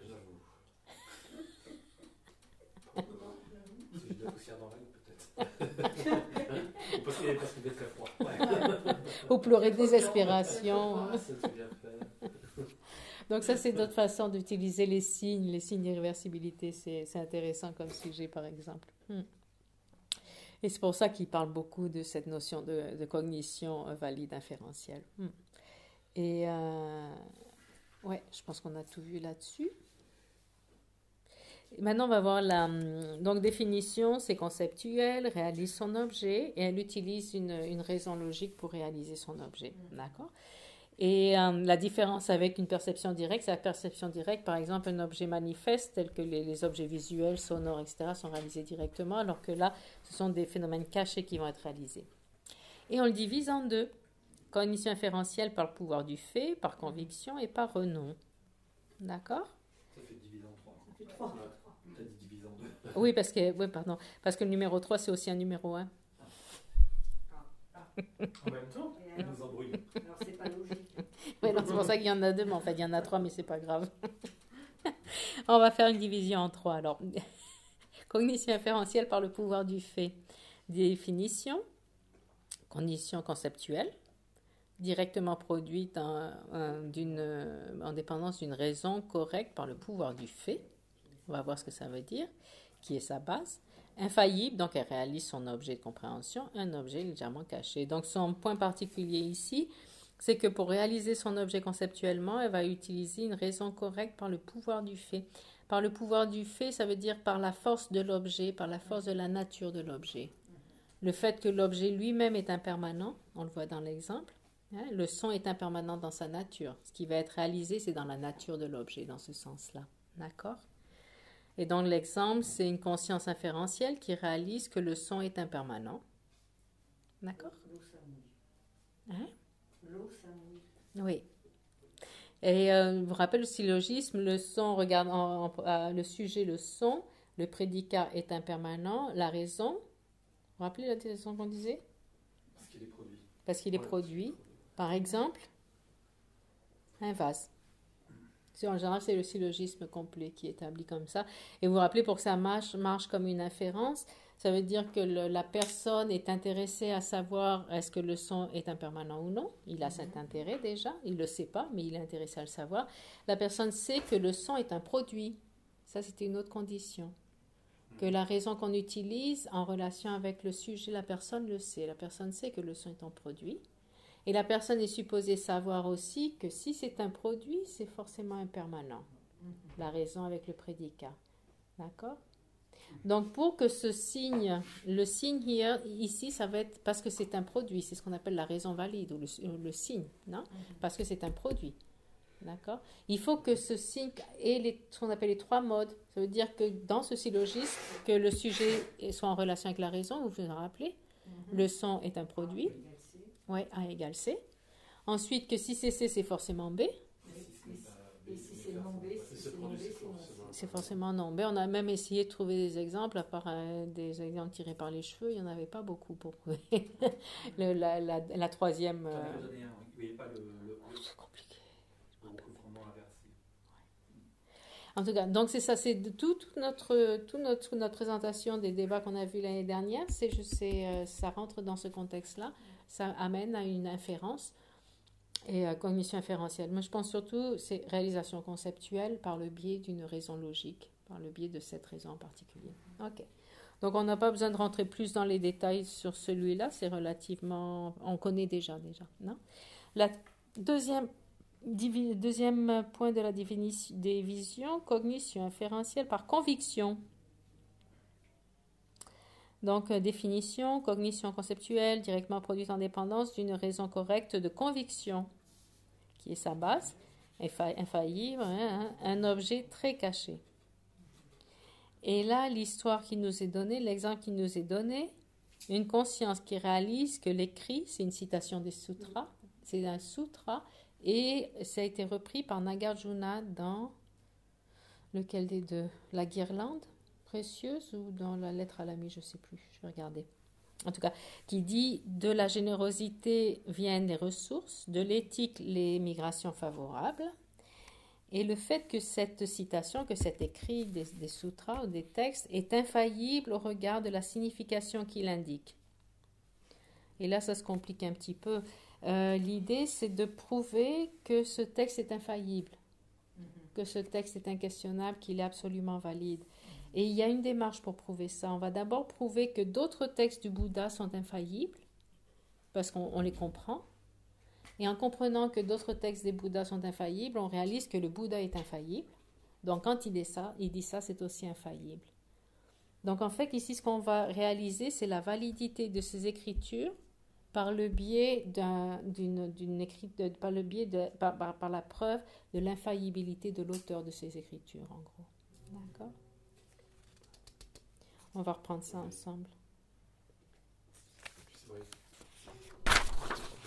j'avoue. Si j'ai de la poussière dans l'œil, peut-être. Ou parce qu'il fait très froid. Ou pleurer de désespération. Ah, ça, c'est bien fait. Donc ça, c'est d'autres façons d'utiliser les signes d'irréversibilité. C'est intéressant comme sujet, par exemple. Et c'est pour ça qu'il parle beaucoup de cette notion de cognition valide inférentielle. Et ouais, je pense qu'on a tout vu là-dessus. Et maintenant, on va voir donc définition, c'est conceptuel, réalise son objet, et elle utilise une raison logique pour réaliser son objet. D'accord? Et la différence avec une perception directe, c'est la perception directe, par exemple, un objet manifeste, tel que les objets visuels, sonores, etc., sont réalisés directement, alors que là, ce sont des phénomènes cachés qui vont être réalisés. Et on le divise en 2. Cognition inférentielle par le pouvoir du fait, par conviction et par renom. D'accord? Ça fait diviser en 3. Ça fait 3. T'as dit diviser en 2. Oui, parce que le numéro 3, c'est aussi un numéro 1. En même temps, On nous embrouille. Alors c'est pas logique. Oui, c'est pour ça qu'il y en a 2, mais en fait, il y en a 3, mais c'est pas grave. On va faire une division en 3. Alors, cognition inférentielle par le pouvoir du fait. Définition, condition conceptuelle, directement produite en dépendance d'une raison correcte par le pouvoir du fait. On va voir ce que ça veut dire, qui est sa base. Infaillible, donc elle réalise son objet de compréhension, un objet légèrement caché. Donc son point particulier ici, c'est que pour réaliser son objet conceptuellement, elle va utiliser une raison correcte par le pouvoir du fait. Par le pouvoir du fait, ça veut dire par la force de l'objet, par la force de la nature de l'objet. Le fait que l'objet lui-même est impermanent, on le voit dans l'exemple, le son est impermanent dans sa nature. Ce qui va être réalisé, c'est dans la nature de l'objet, dans ce sens-là. D'accord ? Et donc l'exemple, c'est une conscience inférentielle qui réalise que le son est impermanent. D'accord? L'eau, ça mouille. Hein? L'eau, ça mouille. Oui. Et vous vous rappelez le syllogisme, le son regarde le sujet, le son, le prédicat est impermanent, la raison. Vous vous rappelez la raison qu'on disait? Parce qu'il est produit. Parce qu'il est produit. Par exemple, un vase. En général, c'est le syllogisme complet qui est établi comme ça. Et vous vous rappelez, pour que ça marche comme une inférence, ça veut dire que la personne est intéressée à savoir est-ce que le son est impermanent ou non. Il a cet intérêt déjà, il ne le sait pas, mais il est intéressé à le savoir. La personne sait que le son est un produit. Ça, c'était une autre condition. Que la raison qu'on utilise en relation avec le sujet, la personne le sait. La personne sait que le son est un produit. Et la personne est supposée savoir aussi que si c'est un produit, c'est forcément impermanent. La raison avec le prédicat. D'accord? Donc, pour que ce signe, le signe ici, ça va être parce que c'est un produit. C'est ce qu'on appelle la raison valide ou le signe, non? Parce que c'est un produit. D'accord? Il faut que ce signe ait ce qu'on appelle les 3 modes. Ça veut dire que dans ce syllogisme, que le sujet soit en relation avec la raison, vous vous en rappelez? Le son est un produit. Oui, A égale C. Ensuite, que si c'est C, c'est forcément B. Et si c'est non B, c'est non B, c'est non C. C'est forcément non B. On a même essayé de trouver des exemples, à part des exemples tirés par les cheveux, il n'y en avait pas beaucoup pour prouver la troisième. J'en ai donné un, oui, pas le C'est compliqué. recouvrement inversé. En tout cas, donc c'est ça, c'est toute notre présentation des débats qu'on a vus l'année dernière, ça rentre dans ce contexte-là, ça amène à une inférence et cognition inférentielle. Moi, je pense surtout, c'est réalisation conceptuelle par le biais d'une raison logique, par le biais de cette raison en particulier. Ok. Donc on n'a pas besoin de rentrer plus dans les détails sur celui-là, c'est relativement... On connaît déjà, non? La deuxième point de la division, cognition inférentielle par conviction. Donc, définition, cognition conceptuelle, directement produite en dépendance d'une raison correcte de conviction, qui est sa base, infaillible, un objet très caché. Et là, l'histoire qui nous est donnée, l'exemple qui nous est donné, une conscience qui réalise que l'écrit, c'est une citation des sutras, c'est un sutra, et ça a été repris par Nagarjuna dans lequel des deux? La guirlande précieuse ou dans la lettre à l'ami, je ne sais plus, je vais regarder. En tout cas, qui dit de la générosité viennent les ressources, de l'éthique les migrations favorables. Et le fait que cette citation, que cet écrit des sutras ou des textes est infaillible au regard de la signification qu'il indique. Et là, ça se complique un petit peu. L'idée, c'est de prouver que ce texte est infaillible, que ce texte est inquestionnable, qu'il est absolument valide. Et il y a une démarche pour prouver ça. On va d'abord prouver que d'autres textes du Bouddha sont infaillibles, parce qu'on les comprend. Et en comprenant que d'autres textes des Bouddhas sont infaillibles, on réalise que le Bouddha est infaillible. Donc quand il dit ça, c'est aussi infaillible. Donc en fait, ici, ce qu'on va réaliser, c'est la validité de ces écritures par le biais par la preuve de l'infaillibilité de l'auteur de ces écritures, en gros. D'accord ? On va reprendre ça ensemble.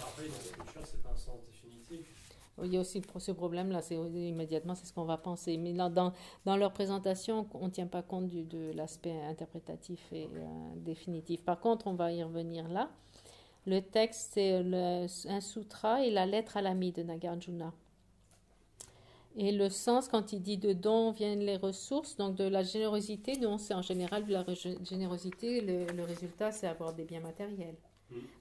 Après, dans l'écriture, c'est pas un sens définitif. Il y a aussi ce problème-là, immédiatement, c'est ce qu'on va penser. Mais là, dans leur présentation, on ne tient pas compte de l'aspect interprétatif et définitif. Par contre, on va y revenir là. Le texte, c'est un sutra et la lettre à l'ami de Nagarjuna. Et le sens, quand il dit de dons viennent les ressources, donc de la générosité, donc c'est en général de la générosité, le résultat, c'est avoir des biens matériels.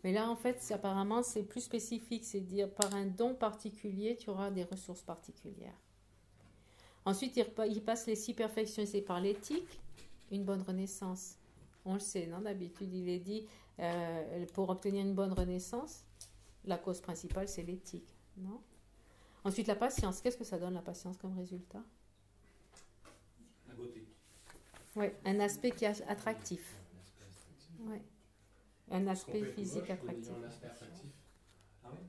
Mais là, en fait, apparemment, c'est plus spécifique, c'est dire par un don particulier, tu auras des ressources particulières. Ensuite, il passe les 6 perfections, c'est par l'éthique, une bonne renaissance. On le sait, non? D'habitude, il est dit, pour obtenir une bonne renaissance, la cause principale, c'est l'éthique, non? Ensuite, la patience. Qu'est-ce que ça donne, la patience, comme résultat? La beauté. Oui, un aspect qui est attractif. Oui. Un aspect physique attractif. Un aspect attractif. Ah oui?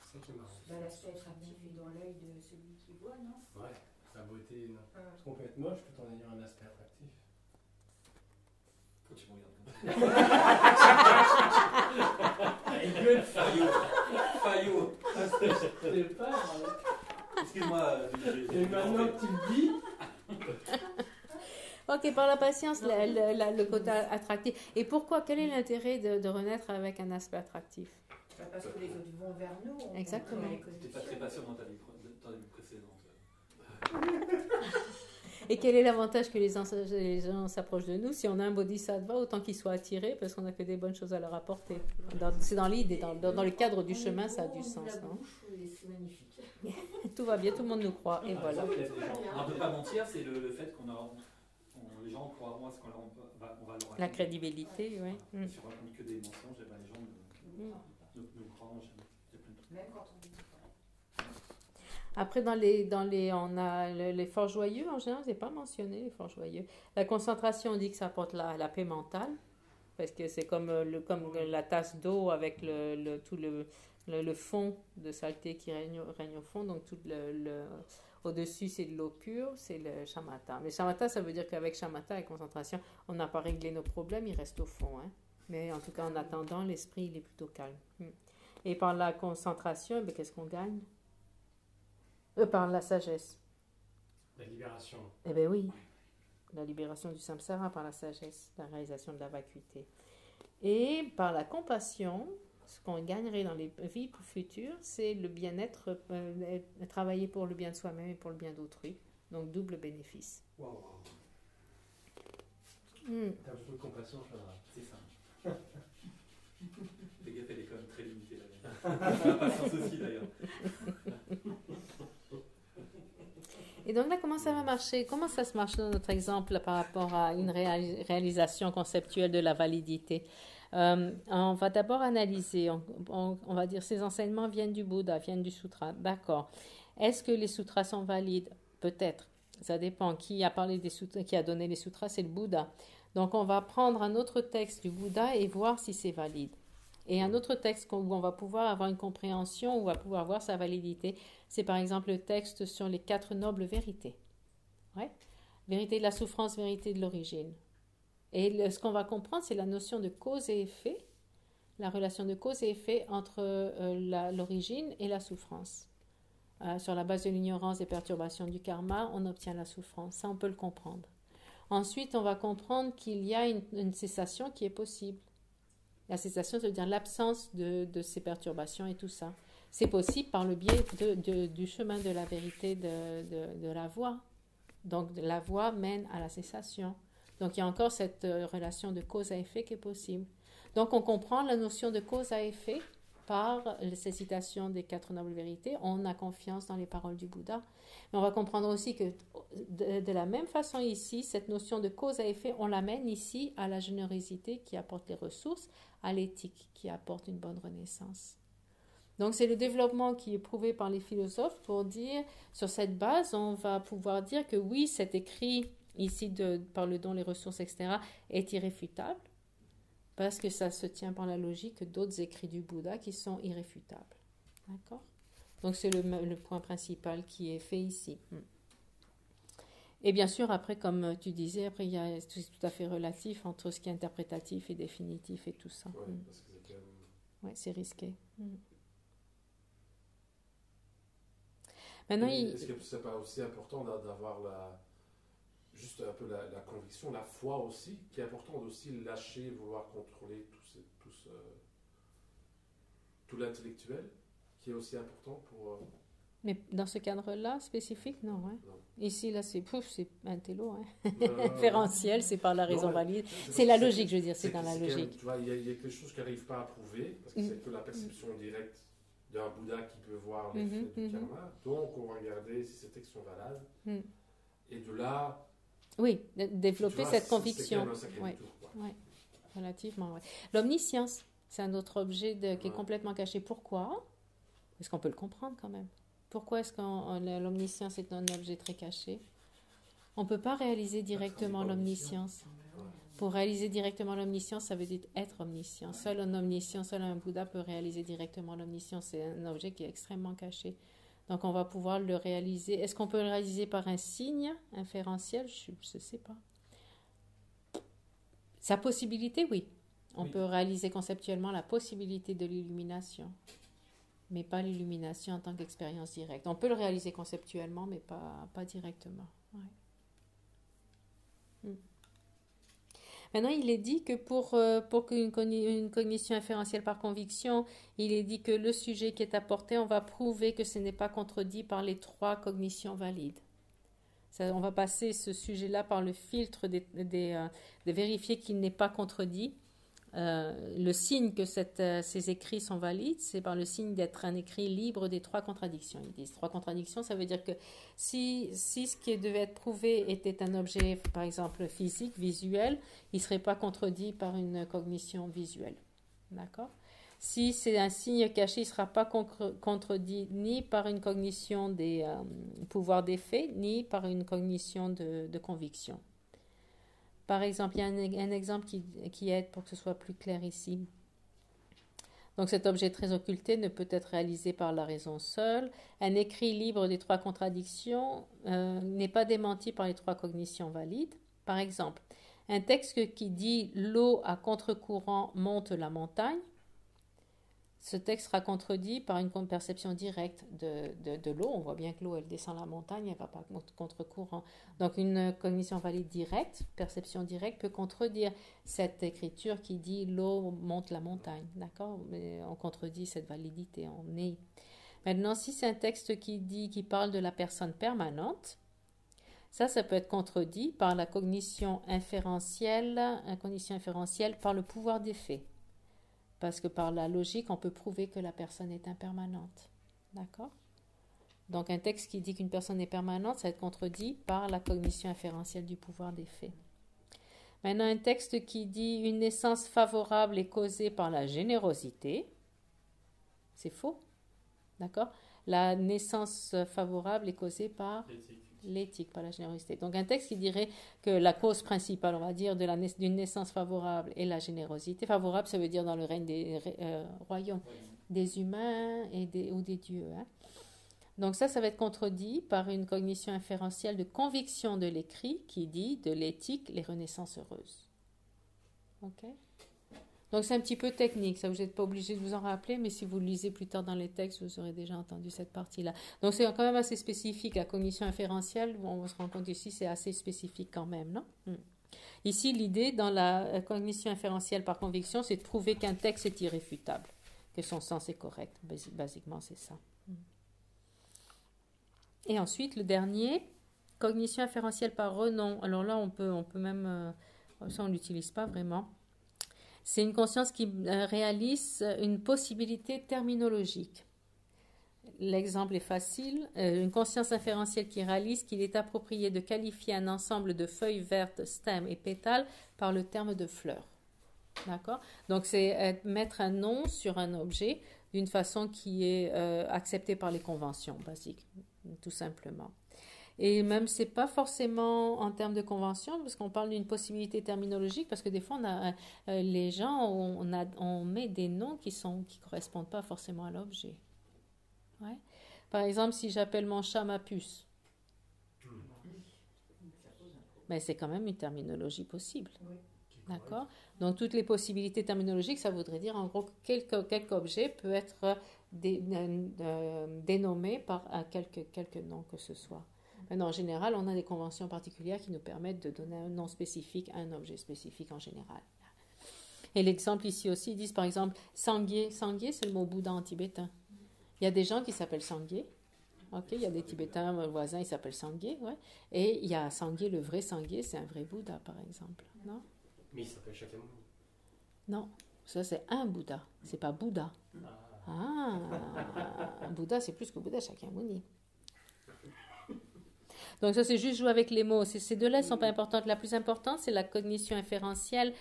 C'est ça qui est marrant. L'aspect attractif est dans l'œil de celui qui voit, non? Ouais, la beauté, non. Parce qu'on peut être moche tout en ayant un aspect attractif. Quand tu me regardes. Fayot. C'est pas. Excuse-moi. Et maintenant que tu le dis. Ok, par la patience, le côté attractif. Et pourquoi? Quel est l'intérêt de renaître avec un aspect attractif? Parce que les autres vont vers nous. Exactement. Tu n'es pas très patient dans ta vie précédente. Et quel est l'avantage que les gens s'approchent de nous? Si on a un bodhisattva, autant qu'ils soient attirés, parce qu'on a que des bonnes choses à leur apporter. C'est dans l'idée, dans le cadre du chemin, ça a du sens. Hein? C'est magnifique. Tout va bien, tout le monde nous croit, et voilà. On ne peut pas mentir, c'est le fait qu'on a... Les gens croiront à ce qu'on va leur raconter. La crédibilité, oui. Si on raconte que des mensonges, les gens ne croiront jamais. Même quand on dit Après, on a les forts joyeux, en général, je n'ai pas mentionné les forts joyeux. La concentration, on dit que ça apporte la paix mentale, parce que c'est comme la tasse d'eau avec tout le fond de saleté qui règne au fond, donc tout au-dessus, c'est de l'eau pure, c'est le shamatha. Mais shamatha, ça veut dire qu'avec shamatha et concentration, on n'a pas réglé nos problèmes, ils restent au fond. Hein. Mais en tout cas, en attendant, l'esprit, il est plutôt calme. Et par la concentration, qu'est-ce qu'on gagne? Par la sagesse. La libération. Eh bien oui, la libération du samsara par la sagesse, la réalisation de la vacuité. Et par la compassion, ce qu'on gagnerait dans les vies futures, c'est le bien-être, travailler pour le bien de soi-même et pour le bien d'autrui. Donc double bénéfice. Waouh. T'as beaucoup de compassion, Chadra. C'est ça. Les gars, elle est quand même très limitée là. La patience aussi d'ailleurs. donc là, comment ça va marcher? Comment ça se marche dans notre exemple là, par rapport à une réalisation conceptuelle de la validité? On va d'abord analyser, on va dire ces enseignements viennent du Bouddha, viennent du sutra. D'accord. Est-ce que les sutras sont valides? Peut-être. Ça dépend. Qui a parlé des sutras, qui a donné les sutras? C'est le Bouddha. Donc on va prendre un autre texte du Bouddha et voir si c'est valide. Et un autre texte où on va pouvoir avoir une compréhension, où on va pouvoir voir sa validité, c'est par exemple le texte sur les 4 nobles vérités. Ouais. Vérité de la souffrance, vérité de l'origine. Et ce qu'on va comprendre, c'est la notion de cause et effet, la relation de cause et effet entre l'origine et la souffrance. Sur la base de l'ignorance des perturbations du karma, on obtient la souffrance. Ça, on peut le comprendre. Ensuite, on va comprendre qu'il y a une cessation qui est possible. La cessation, ça veut dire l'absence de ces perturbations et tout ça. C'est possible par le biais du chemin de la vérité de la voie. Donc, la voie mène à la cessation. Donc, il y a encore cette relation de cause à effet qui est possible. Donc, on comprend la notion de cause à effet par ces citations des 4 nobles vérités. On a confiance dans les paroles du Bouddha. Mais on va comprendre aussi que de la même façon ici, cette notion de cause à effet, on l'amène ici à la générosité qui apporte les ressources, à l'éthique qui apporte une bonne renaissance. Donc, c'est le développement qui est prouvé par les philosophes pour dire, sur cette base, on va pouvoir dire que oui, cet écrit ici par le don, les ressources, etc., est irréfutable, parce que ça se tient par la logique d'autres écrits du Bouddha qui sont irréfutables. D'accord? Donc, c'est le point principal qui est fait ici. Et bien sûr, après, comme tu disais, après, c'est tout à fait relatif entre ce qui est interprétatif et définitif et tout ça. Ouais, parce que c'est quand même... Ouais, c'est risqué. Maintenant, Est-ce que c'est pas aussi important d'avoir juste un peu la conviction, la foi aussi, qui est important d'aussi lâcher, vouloir contrôler tout l'intellectuel, qui est aussi important pour... Mais dans ce cadre-là, spécifique, non. Hein. Non. Ici, là, c'est un télo. Hein. Non, Inférentiel, c'est par la raison mais valide. C'est la logique, je veux dire, c'est dans la quand même, logique. tu vois, il y a quelque chose qui n'arrive pas à prouver, parce que c'est que la perception directe d'un Bouddha qui peut voir l'effet du karma. Donc, on va regarder si ces textes sont valables. Et de là... Oui, développer cette conviction. C'est quand même un sacré détour, quoi. Oui, relativement, oui. L'omniscience, c'est un autre objet qui est complètement caché. Pourquoi? Est-ce qu'on peut le comprendre quand même? Pourquoi est-ce que l'omniscience est un objet très caché? On ne peut pas réaliser directement l'omniscience. Pour réaliser directement l'omniscience, ça veut dire être omniscient. Seul un omniscient, seul un Bouddha peut réaliser directement l'omniscience. C'est un objet qui est extrêmement caché. Donc, on va pouvoir le réaliser. Est-ce qu'on peut le réaliser par un signe inférentiel? Je ne sais pas. Sa possibilité, oui. On peut réaliser conceptuellement la possibilité de l'illumination, mais pas l'illumination en tant qu'expérience directe. On peut le réaliser conceptuellement, mais pas directement. Ouais. Maintenant, il est dit que pour qu'une cognition inférentielle par conviction, il est dit que le sujet qui est apporté, on va prouver que ce n'est pas contredit par les 3 cognitions valides. On va passer ce sujet-là par le filtre de vérifier qu'il n'est pas contredit. Le signe que ces écrits sont valides, c'est par le signe d'être un écrit libre des 3 contradictions. Ils disent 3 contradictions, ça veut dire que si ce qui devait être prouvé était un objet, par exemple, physique, visuel, il ne serait pas contredit par une cognition visuelle. D'accord? Si c'est un signe caché, il ne sera pas contredit ni par une cognition des pouvoirs d'effet, ni par une cognition de conviction. Par exemple, il y a un exemple qui aide pour que ce soit plus clair ici. Donc, cet objet très occulté ne peut être réalisé par la raison seule. Un écrit libre des 3 contradictions n'est pas démenti par les 3 cognitions valides. Par exemple, un texte qui dit « l'eau à contre-courant monte la montagne », ce texte sera contredit par une perception directe de l'eau. On voit bien que l'eau, elle descend la montagne, elle ne va pas contre-courant. Donc, une cognition valide directe, perception directe, peut contredire cette écriture qui dit « l'eau monte la montagne ». D'accord? Mais on contredit cette validité. Maintenant, si c'est un texte qui parle de la personne permanente, ça peut être contredit par la cognition inférentielle par le pouvoir d'effet. Parce que par la logique, on peut prouver que la personne est impermanente. D'accord? Donc, un texte qui dit qu'une personne est permanente, ça va être contredit par la cognition inférentielle du pouvoir des faits. Maintenant, un texte qui dit une naissance favorable est causée par la générosité, c'est faux. D'accord? La naissance favorable est causée par l'éthique, par la générosité. Donc, un texte qui dirait que la cause principale, on va dire, d'une naissance favorable est la générosité. Favorable, ça veut dire dans le règne des royaumes, des humains ou des dieux. Hein. Donc ça va être contredit par une cognition inférentielle de conviction de l'écrit qui dit de l'éthique les renaissances heureuses. Ok? Donc c'est un petit peu technique, ça vous n'êtes pas obligé de vous en rappeler, mais si vous le lisez plus tard dans les textes, vous aurez déjà entendu cette partie-là. Donc c'est quand même assez spécifique, la cognition inférentielle, on se rend compte ici, c'est assez spécifique quand même, non? Ici, l'idée dans la cognition inférentielle par conviction, c'est de prouver qu'un texte est irréfutable, que son sens est correct. Basiquement, c'est ça. Et ensuite, le dernier, cognition inférentielle par renom. Alors là, on peut même... ça, on ne l'utilise pas vraiment. C'est une conscience qui réalise une possibilité terminologique. L'exemple est facile. Une conscience inférentielle qui réalise qu'il est approprié de qualifier un ensemble de feuilles vertes, stèmes et pétales par le terme de fleurs. D'accord? Donc, c'est mettre un nom sur un objet d'une façon qui est acceptée par les conventions basiques, tout simplement. Et même, c'est pas forcément en termes de convention, parce qu'on parle d'une possibilité terminologique, parce que des fois, les gens, on met des noms qui correspondent pas forcément à l'objet. Ouais. Par exemple, si j'appelle mon chat ma puce, mais c'est quand même une terminologie possible. D'accord? Donc, toutes les possibilités terminologiques, ça voudrait dire, en gros, quelque objet peut être dénommé par quelque nom que ce soit. Maintenant, en général, on a des conventions particulières qui nous permettent de donner un nom spécifique à un objet spécifique en général. Et l'exemple ici aussi, ils disent par exemple Sangye. Sangye, c'est le mot Bouddha en tibétain. Il y a des gens qui s'appellent Sangye. Okay, il y a des Tibétains voisins, ils s'appellent Sangye. Ouais. Et il y a Sangye, le vrai Sangye, c'est un vrai Bouddha, par exemple. Non? Mais il s'appelle Shakyamuni. Non, ça c'est un Bouddha, c'est pas Bouddha. Bouddha, c'est plus que Bouddha, Shakyamuni. Donc ça, c'est juste jouer avec les mots. Ces deux-là ne sont pas importantes. La plus importante, c'est la cognition inférentielle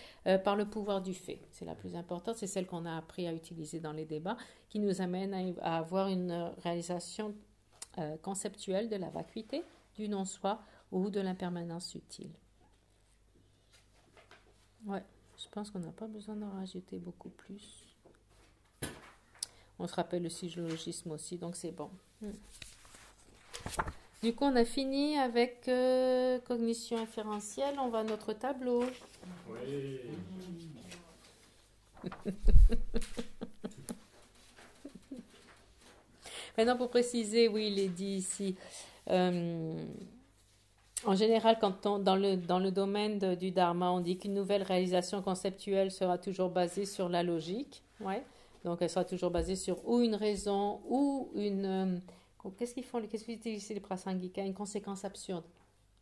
par le pouvoir du fait. C'est la plus importante, c'est celle qu'on a appris à utiliser dans les débats, qui nous amène à avoir une réalisation conceptuelle de la vacuité, du non-soi ou de l'impermanence subtile. Ouais, je pense qu'on n'a pas besoin d'en rajouter beaucoup plus. On se rappelle le syllogisme aussi, donc c'est bon. Du coup, on a fini avec cognition inférentielle. On va à notre tableau. Oui. Maintenant, pour préciser, oui, il est dit ici. En général, quand dans le domaine du dharma, on dit qu'une nouvelle réalisation conceptuelle sera toujours basée sur la logique. Ouais. Donc, elle sera toujours basée sur ou une raison ou une... Qu'est-ce qu'ils utilisent les prasangika? Une conséquence absurde.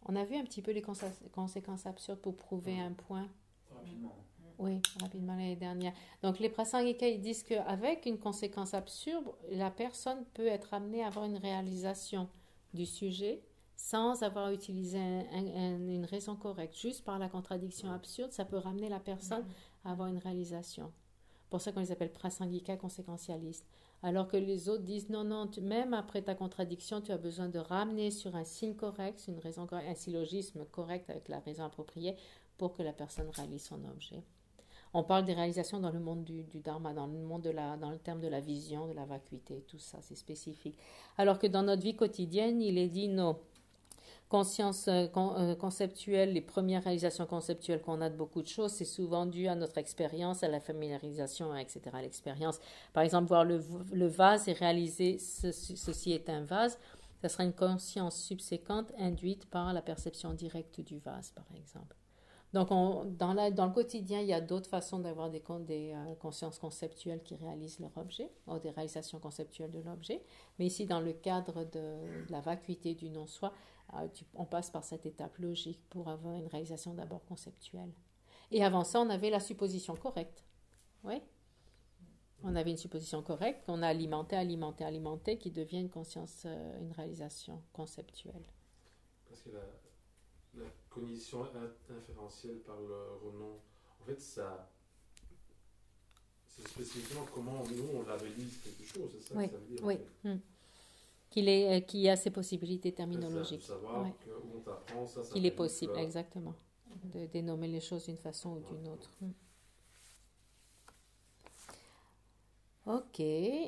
On a vu un petit peu les conséquences absurdes pour prouver un point. Rapidement. Oui, rapidement l'année dernière. Donc les prasangika, ils disent qu'avec une conséquence absurde, la personne peut être amenée à avoir une réalisation du sujet sans avoir utilisé une raison correcte. Juste par la contradiction absurde, ça peut ramener la personne à avoir une réalisation. Pour ça qu'on les appelle prasangika conséquentialistes. Alors que les autres disent non, même après ta contradiction, tu as besoin de ramener sur un signe correct, une raison correcte, un syllogisme correct avec la raison appropriée pour que la personne réalise son objet. On parle des réalisations dans le monde du dharma, dans le terme de la vision, de la vacuité, tout ça, c'est spécifique. Alors que dans notre vie quotidienne, il est dit non. Conscience conceptuelle, les premières réalisations conceptuelles qu'on a de beaucoup de choses, c'est souvent dû à notre expérience, à la familiarisation, etc., à l'expérience. Par exemple, voir le vase et réaliser ceci est un vase, ça sera une conscience subséquente induite par la perception directe du vase, par exemple. Donc, dans le quotidien, il y a d'autres façons d'avoir des consciences conceptuelles qui réalisent leur objet, ou des réalisations conceptuelles de l'objet. Mais ici, dans le cadre de la vacuité du non-soi, on passe par cette étape logique pour avoir une réalisation d'abord conceptuelle. Et avant ça, on avait la supposition correcte. Oui? On avait une supposition correcte qu'on a alimenté, qui devient une conscience, une réalisation conceptuelle. Parce que la cognition inférentielle par le Renan, en fait, ça, c'est spécifiquement comment nous on labellise quelque chose, c'est ça Oui, que ça veut dire. oui. En fait. Qu'il a ses possibilités terminologiques. C'est ça, de savoir Ouais. où on t'apprend ça. Qu'il est fait possible, que- exactement, de dénommer les choses d'une façon ou d'une autre. Ok,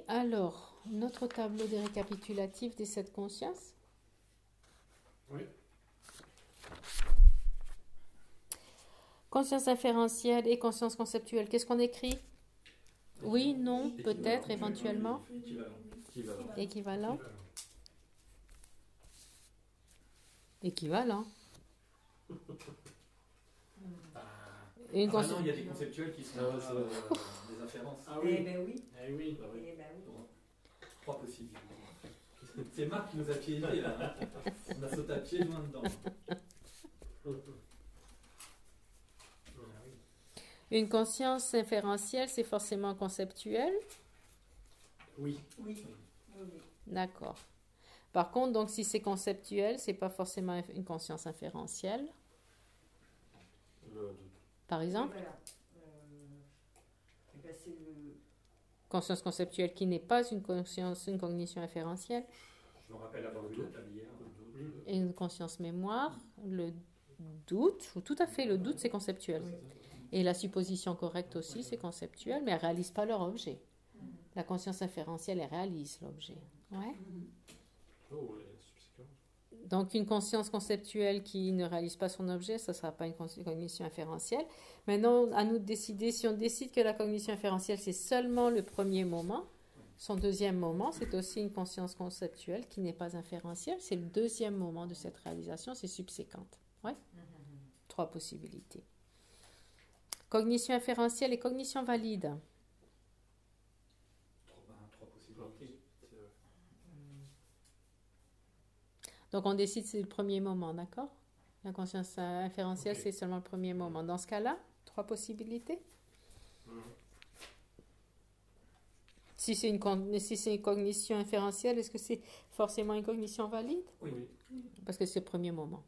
alors, notre tableau des récapitulatifs des 7 consciences. Oui. Conscience inférentielle et conscience conceptuelle, qu'est-ce qu'on écrit? Oui, non, peut-être, éventuellement. Équivalent. Équivalent. Équivalent. Une Ah cons- non, il y a des conceptuels qui sont Ah ouais, des inférences. Ah Eh oui. ben oui. Eh oui. Ah oui. Eh ben oui. 3 possibilités. C'est Marc qui nous a piégés là. On a sauté à pieds loin dedans. Ah oui. Une conscience inférentielle, c'est forcément conceptuel. Oui. Oui. Oui. D'accord. Par contre, donc, si c'est conceptuel, c'est pas forcément une conscience inférentielle. Par exemple, Voilà. Eh ben c'est le. conscience conceptuelle qui n'est pas une cognition inférentielle. Je me rappelle avoir vu la table hier. Et une conscience mémoire, le doute, ou tout à fait, le doute, c'est conceptuel. Et la supposition correcte aussi, c'est conceptuel, mais elles ne réalisent pas leur objet. La conscience inférentielle, elle réalise l'objet. Ouais. Oh, les subséquents. Donc, une conscience conceptuelle qui ne réalise pas son objet, ça ne sera pas une cognition inférentielle. Maintenant, à nous de décider, si on décide que la cognition inférentielle, c'est seulement le premier moment, son deuxième moment, c'est aussi une conscience conceptuelle qui n'est pas inférentielle. C'est le deuxième moment de cette réalisation, c'est subséquente. Ouais. 3 possibilités. Cognition inférentielle et cognition valide. 3 possibilités. Donc, on décide c'est le premier moment, d'accord? La conscience inférentielle, Ok. c'est seulement le premier moment. Dans ce cas-là, 3 possibilités. Si c'est une cognition inférentielle, est-ce que c'est forcément une cognition valide? Oui. Parce que c'est le premier moment.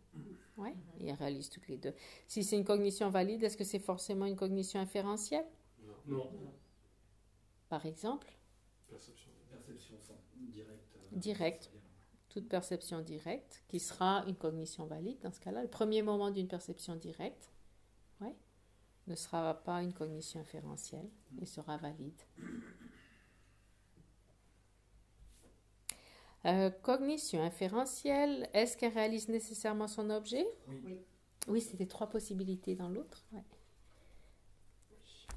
Oui, et elles réalisent toutes les deux. Si c'est une cognition valide, est-ce que c'est forcément une cognition inférentielle? Non. Par exemple, Perception. Perception directe. Direct. toute perception directe, qui sera une cognition valide dans ce cas-là. Le premier moment d'une perception directe, ouais, ne sera pas une cognition inférentielle et sera valide. Cognition inférentielle, est-ce qu'elle réalise nécessairement son objet? Oui. Oui, c'était 3 possibilités dans l'autre. Ouais.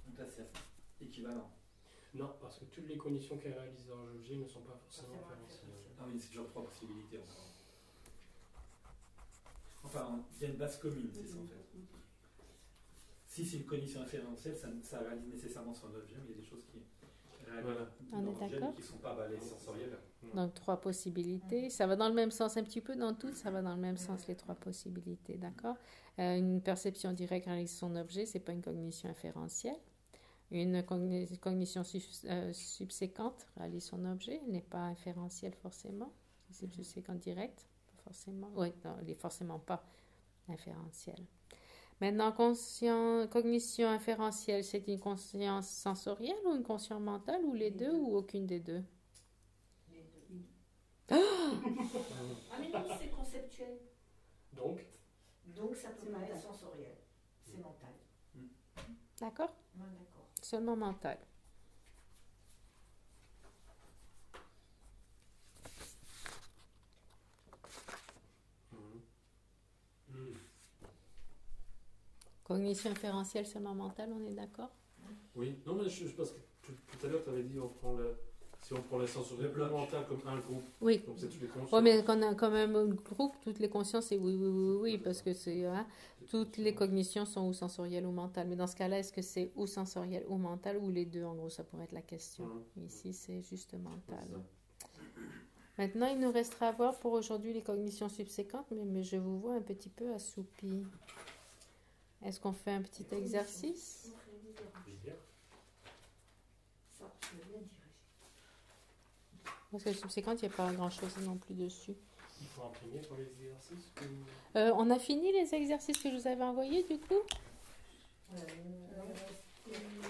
Donc là, c'est équivalent. Non, parce que toutes les conditions qu'elle réalise dans l'objet ne sont pas forcément inférentielles. Ah oui, c'est toujours 3 possibilités encore. Enfin, il y a une base commune, c'est ça en fait. Si c'est une cognition inférentielle, ça réalise nécessairement son objet, mais il y a des choses qui réalisent On est l'objet, d'accord. mais qui ne sont pas balais sensorielles. Donc 3 possibilités. Ça va dans le même sens un petit peu dans tout, ça va dans le même sens les 3 possibilités, d'accord? Une perception directe réalise son objet, c'est pas une cognition inférentielle. Une cognition subséquente réalise son objet, elle n'est pas inférentielle forcément. C'est subséquente directe, pas forcément. Oui, non, elle n'est forcément pas inférentielle. Maintenant, cognition inférentielle, c'est une conscience sensorielle ou une conscience mentale ou les deux ou aucune des deux? Les deux. Ah mais non, c'est conceptuel. Donc, Donc ça peut pas être sensoriel. C'est mental. D'accord? Ouais, d'accord. Seulement mental. Cognition inférentielle seulement mentale, on est d'accord? Oui, non, mais parce que tout à l'heure, tu avais dit si on prend les sensoriels Le bloc. mental comme un groupe, Oui. donc c'est tous les consciences. Oui, mais qu'on a quand même un groupe, toutes les consciences, c'est oui, parce que c'est toutes les cognitions sont ou sensorielles ou mentales. Mais dans ce cas-là, est-ce que c'est ou sensoriel ou mental ou les deux? En gros, ça pourrait être la question. Ici, c'est juste mental. Maintenant, il nous restera à voir pour aujourd'hui les cognitions subséquentes, mais je vous vois un petit peu assoupi. Est-ce qu'on fait un petit exercice? bien. Ça, je Parce que le subséquente, il n'y a pas grand-chose non plus dessus. Il faut imprimer pour les exercices On a fini les exercices que je vous avais envoyés, du coup?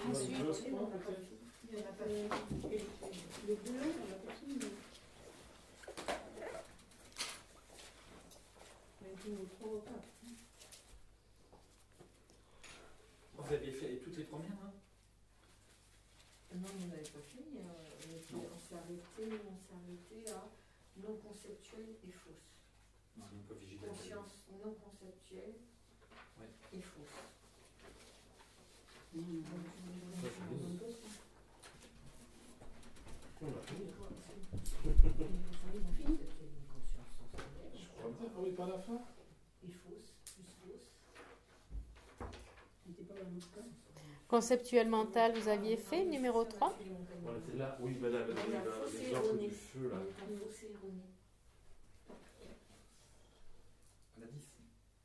Ensuite, Vous aviez fait toutes les premières, hein? Non, on n'avait pas fini. On s'est arrêté à non conceptuelle et fausse. Non, on peut vigiler. Conscience non conceptuelle et fausse. On a fini. Je crois bien. Ah oui, pas la fin. Et fausse, plus fausse. N'était pas dans notre cas. Conceptuel mental, vous aviez fait, numéro 3? On était là. Oui, mais là, l'exemple du feu, là. Fausse et erronée. On a 10.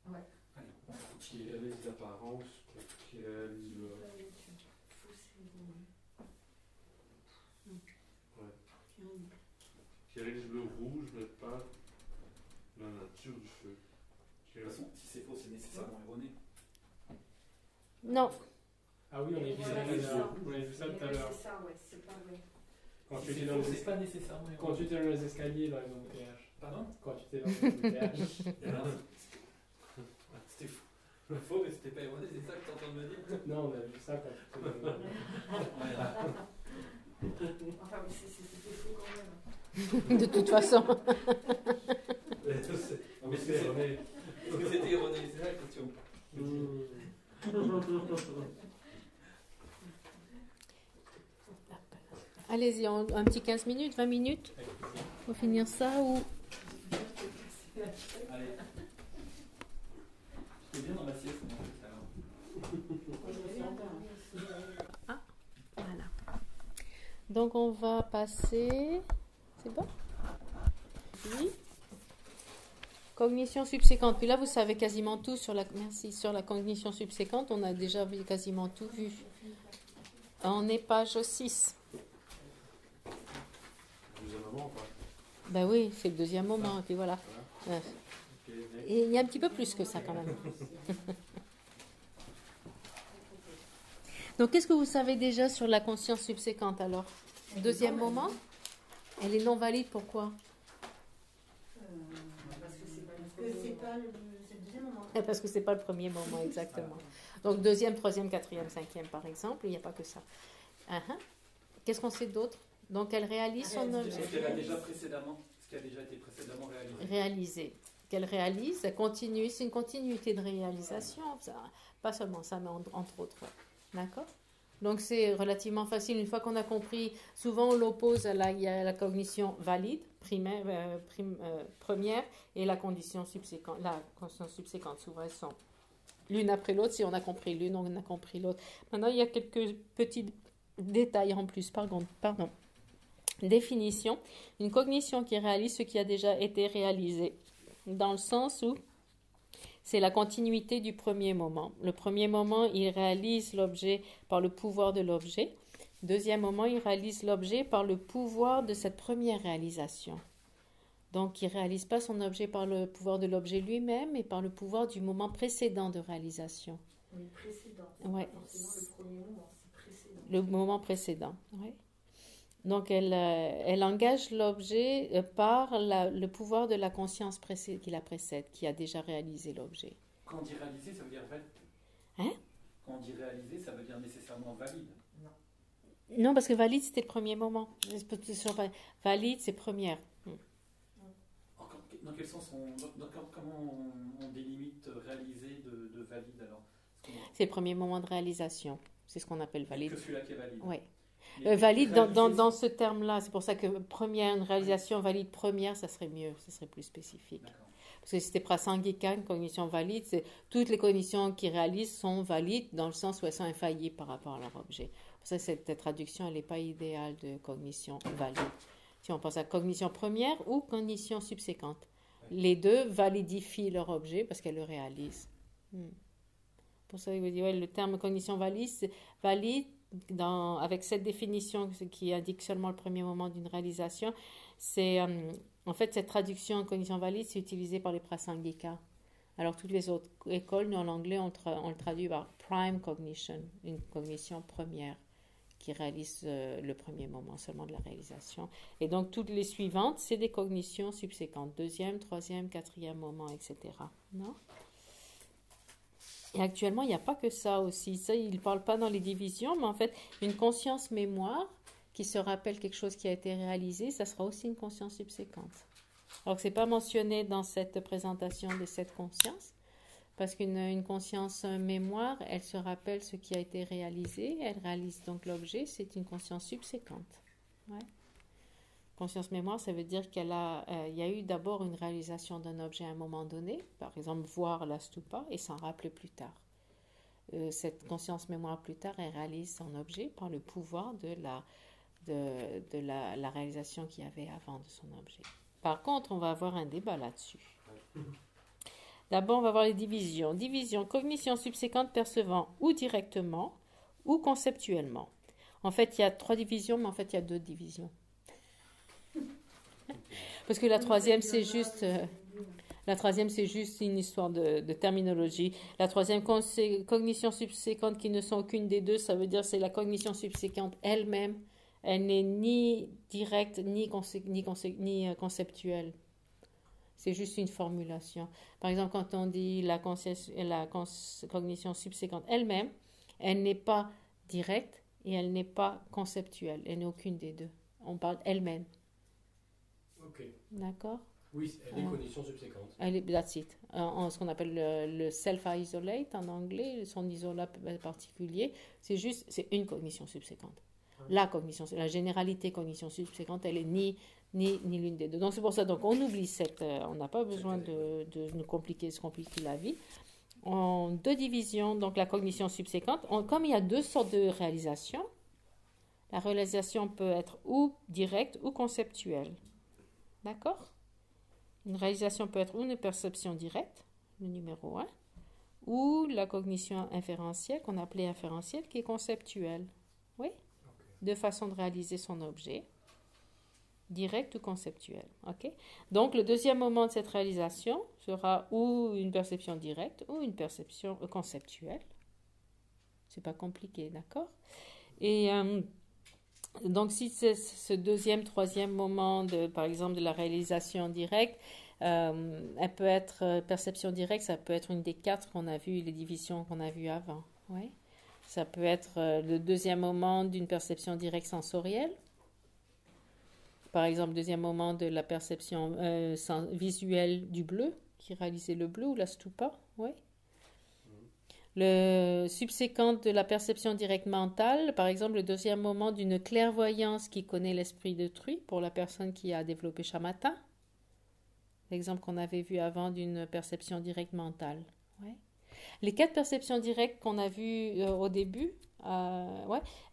Ouais. Allez. Qui réalise l'apparence, qui réalise le. Fausse et erronée. Ouais. Qui réalise le rouge, mais pas la nature du feu. De toute façon, si c'est faux, c'est nécessairement erroné. Non. Ah oui, on a vu ça tout à l'heure. C'est ça, ouais, c'est pas vrai. Quand Si tu étais c'est dans faux, les c'est pas nécessairement Quand erroné. tu étais dans les escaliers, dans les embouteillages. Pardon? Quand tu étais dans les embouteillages. C'était faux, mais c'était pas erroné, c'est ça que tu es en train de me dire? Non, on a vu ça quand tu étais dans les... Enfin, c'était faux quand même. De toute façon. Mais c'est erroné. Est-ce que c'était erroné? C'est ça la question. Allez-y, un petit 15 minutes, 20 minutes pour finir ça ou... Allez. J'étais bien dans ma sieste, moi, tout à l'heure. Voilà. Donc on va passer... C'est bon? Oui. Cognition subséquente. Puis là, vous savez quasiment tout sur la... Merci. Sur la cognition subséquente, on a déjà quasiment tout vu. On est page 6. Deuxième moment, ou pas? Ben oui, c'est le deuxième moment. Et puis voilà. Voilà. Ouais. Ok, next. Et il y a un petit peu plus que ça quand même. Donc, qu'est-ce que vous savez déjà sur la conscience subséquente alors? Deuxième moment? Elle est non valide, pourquoi? Parce que c'est pas c'est le deuxième moment. Parce que c'est pas le premier moment, exactement. Donc, deuxième, troisième, quatrième, cinquième, par exemple, il n'y a pas que ça. Qu'est-ce qu'on sait d'autre? Donc, elle réalise son Ce objet. qu'elle a déjà précédemment, ce qui a déjà été précédemment réalisé. Réaliser. Qu'elle réalise, elle continue, c'est une continuité de réalisation, ça, pas seulement ça, mais entre autres. Ouais. D'accord? Donc c'est relativement facile. Une fois qu'on a compris, souvent on l'oppose à il y a la cognition valide, première, et la condition subséquente. La conscience subséquente, souvent elles sont l'une après l'autre. Si on a compris l'une, on a compris l'autre. Maintenant, il y a quelques petits détails en plus. Pardon. Définition. Une cognition qui réalise ce qui a déjà été réalisé. Dans le sens où c'est la continuité du premier moment. Le premier moment, il réalise l'objet par le pouvoir de l'objet. Deuxième moment, il réalise l'objet par le pouvoir de cette première réalisation. Donc, il ne réalise pas son objet par le pouvoir de l'objet lui-même, mais par le pouvoir du moment précédent de réalisation. Oui, précédent. Ouais. Forcément, le premier moment, c'est précédent. Le moment précédent, oui. Donc, elle engage l'objet par le pouvoir de la conscience qui la précède, qui a déjà réalisé l'objet. Quand on dit réaliser, ça veut dire valide. Hein? Quand on dit réaliser, ça veut dire nécessairement valide. Non, parce que valide, c'était le premier moment. Valide, c'est première. Dans quel sens comment on délimite réaliser de valide alors? C'est le premier moment de réalisation. C'est ce qu'on appelle valide. Que celui-là qui est valide. Oui. Mais Valide réaliser, dans ce terme-là, c'est pour ça que une réalisation valide première, ça serait mieux, ça serait plus spécifique. D'accord. Parce que si c'était prasangika, une cognition valide, toutes les cognitions qu'ils réalisent sont valides dans le sens où elles sont infaillibles par rapport à leur objet. Pour ça, cette traduction, elle n'est pas idéale de cognition valide. Si on pense à cognition première ou cognition subséquente, les deux validifient leur objet parce qu'elles le réalisent. Pour ça, il veut dire, le terme cognition valide, c'est valide avec cette définition qui indique seulement le premier moment d'une réalisation, En fait, cette traduction en cognition valide, c'est utilisé par les Prasangika. Alors, toutes les autres écoles, nous, en anglais, on le traduit par prime cognition, une cognition première qui réalise le premier moment seulement de la réalisation. Et donc, toutes les suivantes, c'est des cognitions subséquentes. Deuxième, troisième, quatrième moment, etc. Non? Et actuellement, il n'y a pas que ça aussi. Ça, il ne parle pas dans les divisions, mais en fait, une conscience mémoire qui se rappelle quelque chose qui a été réalisé, ça sera aussi une conscience subséquente. Alors que ce n'est pas mentionné dans cette présentation de cette conscience, parce qu'une conscience mémoire, elle se rappelle ce qui a été réalisé, elle réalise donc l'objet, c'est une conscience subséquente. Ouais. Conscience mémoire, ça veut dire qu'il y a eu d'abord une réalisation d'un objet à un moment donné, par exemple voir la stupa et s'en rappeler plus tard. Cette conscience mémoire plus tard, elle réalise son objet par le pouvoir de la réalisation qu'il y avait avant de son objet. Par contre, on va avoir un débat là-dessus. D'abord, on va voir les divisions. Division, cognition subséquente percevant ou directement ou conceptuellement. En fait, il y a 3 divisions, mais en fait, il y a 2 divisions. Parce que la troisième, c'est juste une histoire de terminologie. La troisième, cognition subséquente qui ne sont aucune des deux, ça veut dire c'est la cognition subséquente elle-même. Elle n'est ni directe ni conceptuelle. C'est juste une formulation. Par exemple, quand on dit la cognition subséquente elle-même, elle n'est pas directe et elle n'est pas conceptuelle. Elle n'est aucune des deux. On parle elle-même. Ok. D'accord? Oui, elle est cognition subséquente. That's it. Ce qu'on appelle le self-isolate en anglais, son isolat particulier, c'est une cognition subséquente. La généralité cognition subséquente, elle est ni l'une des deux. Donc c'est pour ça, donc on oublie on n'a pas besoin de se compliquer la vie. En 2 divisions, donc la cognition subséquente, comme il y a 2 sortes de réalisations, la réalisation peut être ou directe ou conceptuelle. D'accord? Une réalisation peut être ou une perception directe, le numéro 1, ou la cognition inférentielle, qu'on appelait inférentielle, qui est conceptuelle. Oui? 2 façons de réaliser son objet, direct ou conceptuel. Okay? Donc, le deuxième moment de cette réalisation sera ou une perception directe ou une perception conceptuelle. C'est pas compliqué, d'accord? Et donc, si c'est ce deuxième, troisième moment, par exemple, de la réalisation directe, elle peut être perception directe, ça peut être une des 4 qu'on a vues, les divisions qu'on a vues avant. Oui? Ça peut être le deuxième moment d'une perception directe sensorielle. Par exemple, deuxième moment de la perception visuelle du bleu, qui réalisait le bleu ou la stupa. Oui. Le subséquent de la perception directe mentale, par exemple, le deuxième moment d'une clairvoyance qui connaît l'esprit d'autrui pour la personne qui a développé shamatha. L'exemple qu'on avait vu avant d'une perception directe mentale. Ouais. Les 4 perceptions directes qu'on a vues au début,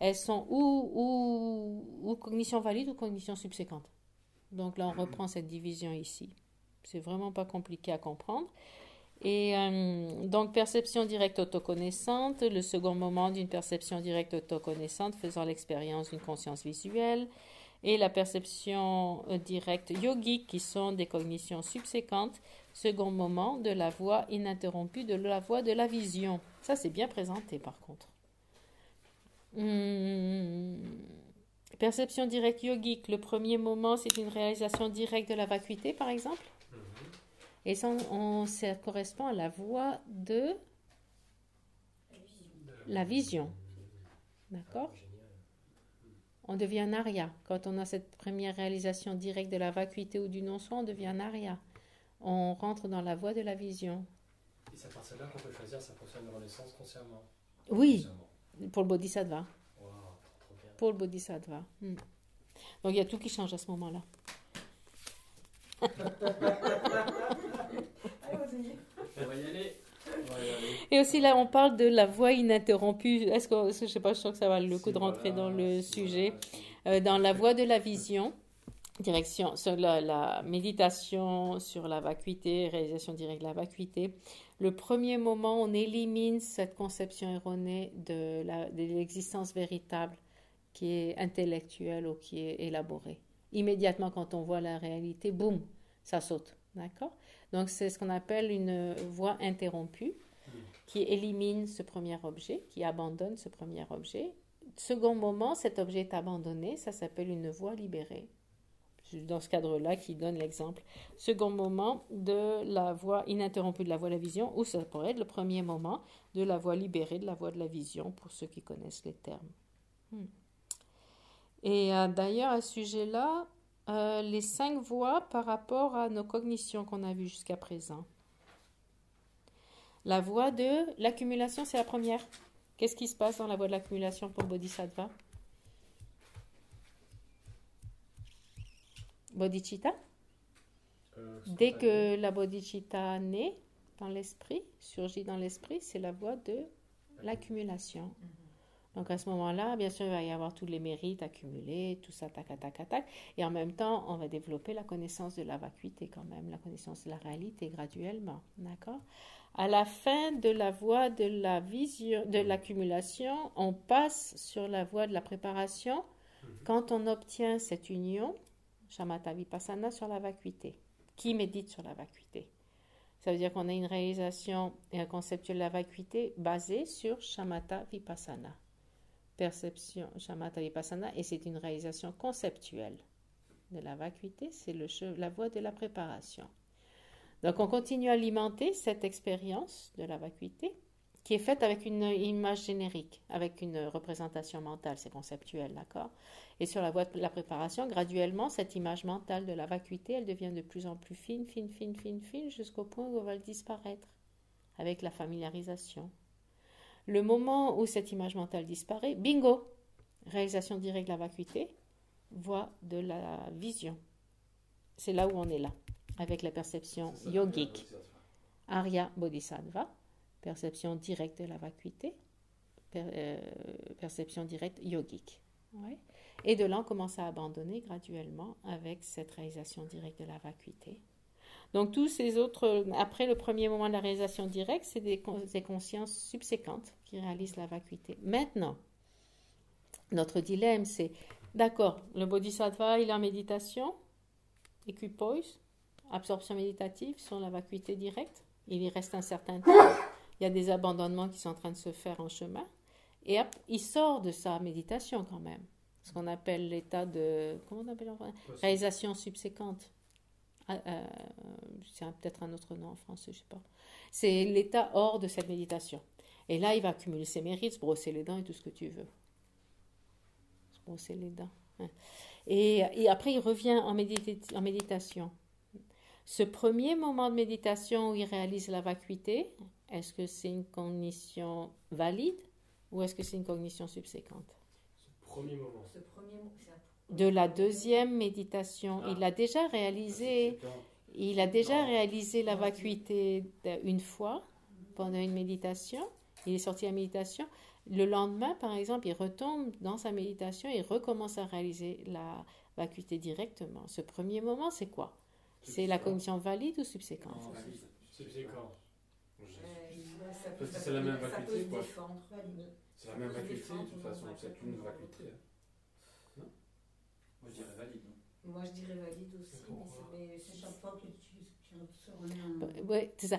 elles sont ou cognition valide ou cognition subséquente. Donc là, on reprend cette division ici. C'est vraiment pas compliqué à comprendre. Et donc, perception directe autoconnaissante, le second moment d'une perception directe autoconnaissante faisant l'expérience d'une conscience visuelle, et la perception directe yogique qui sont des cognitions subséquentes, second moment de la voie ininterrompue de la voie de la vision. Ça, c'est bien présenté par contre. Perception directe yogique, le premier moment, c'est une réalisation directe de la vacuité, par exemple. Et ça, ça correspond à la voie de la vision. D'accord? On devient un arya. Quand on a cette première réalisation directe de la vacuité ou du non-soi, on devient un arya. On rentre dans la voie de la vision. Et c'est à partir de là qu'on peut choisir sa fonction de renaissance consciemment. Oui, pour le bodhisattva. Wow, trop bien. Pour le bodhisattva. Donc il y a tout qui change à ce moment-là. On va y aller. Et aussi là, on parle de la voie ininterrompue. Je sais pas, je sens que ça va le coup de rentrer dans le sujet. Dans la voie de la vision, direction sur la méditation sur la vacuité, réalisation directe de la vacuité. Le premier moment, on élimine cette conception erronée de l'existence véritable qui est intellectuelle ou qui est élaborée. Immédiatement, quand on voit la réalité, boum, ça saute. D'accord? Donc, c'est ce qu'on appelle une voie interrompue qui élimine ce premier objet, qui abandonne ce premier objet. Second moment, cet objet est abandonné, ça s'appelle une voie libérée. Dans ce cadre-là, qui donne l'exemple. Second moment de la voie ininterrompue de la voie de la vision, ou ça pourrait être le premier moment de la voie libérée de la voie de la vision, pour ceux qui connaissent les termes. Et d'ailleurs, à ce sujet-là, les 5 voies par rapport à nos cognitions qu'on a vues jusqu'à présent. La voie de l'accumulation, c'est la première. Qu'est-ce qui se passe dans la voie de l'accumulation pour Bodhisattva? Bodhicitta. Dès que la bodhicitta naît dans l'esprit, surgit dans l'esprit, c'est la voie de l'accumulation. Donc à ce moment-là, bien sûr, il va y avoir tous les mérites accumulés, tout ça, tac, tac, tac, tac. Et en même temps, on va développer la connaissance de la vacuité quand même, la connaissance de la réalité graduellement. D'accord? À la fin de la voie de la vision, de l'accumulation, on passe sur la voie de la préparation quand on obtient cette union, Shamatha Vipassana, sur la vacuité. Qui médite sur la vacuité? Ça veut dire qu'on a une réalisation et un conceptuel de la vacuité basée sur Shamatha Vipassana. Perception Shamatha Vipassana, et c'est une réalisation conceptuelle de la vacuité, c'est la voie de la préparation. Donc on continue à alimenter cette expérience de la vacuité qui est faite avec une image générique, avec une représentation mentale, c'est conceptuel, d'accord? Et sur la voie de la préparation, graduellement, cette image mentale de la vacuité, elle devient de plus en plus fine, jusqu'au point où elle va disparaître avec la familiarisation. Le moment où cette image mentale disparaît, bingo, réalisation directe de la vacuité, voie de la vision. C'est là où on est là, avec la perception yogique. Arya Bodhisattva, perception directe de la vacuité, perception directe yogique. Ouais. Et de là, on commence à abandonner graduellement avec cette réalisation directe de la vacuité. Donc, tous ces autres, après le premier moment de la réalisation directe, c'est des consciences subséquentes qui réalisent la vacuité. Maintenant, notre dilemme, c'est, d'accord, le bodhisattva, il est en méditation, équipoise, absorption méditative sur la vacuité directe. Il y reste un certain temps. Il y a des abandonnements qui sont en train de se faire en chemin. Et hop, il sort de sa méditation quand même. Ce qu'on appelle l'état de... Comment on appelle en français? Réalisation subséquente. C'est peut-être un autre nom en français, je ne sais pas. C'est l'état hors de cette méditation. Et là, il va accumuler ses mérites, se brosser les dents et tout ce que tu veux. Se brosser les dents. Hein. Et après, il revient en méditation. Ce premier moment de méditation où il réalise la vacuité, est-ce que c'est une cognition valide ou est-ce que c'est une cognition subséquente? Premier moment. De la deuxième méditation, il a déjà réalisé la vacuité une fois pendant une méditation. Il est sorti à la méditation. Le lendemain, par exemple, il retombe dans sa méditation et recommence à réaliser la vacuité directement. Ce premier moment, c'est quoi? C'est la cognition valide ou subséquente? Subséquent. C'est la même vacuité, quoi. C'est la même vacuité, de toute façon, c'est une vacuité. Non? Moi, je dirais valide. Moi, je dirais valide aussi, mais c'est chaque fois que tu oui, c'est ça.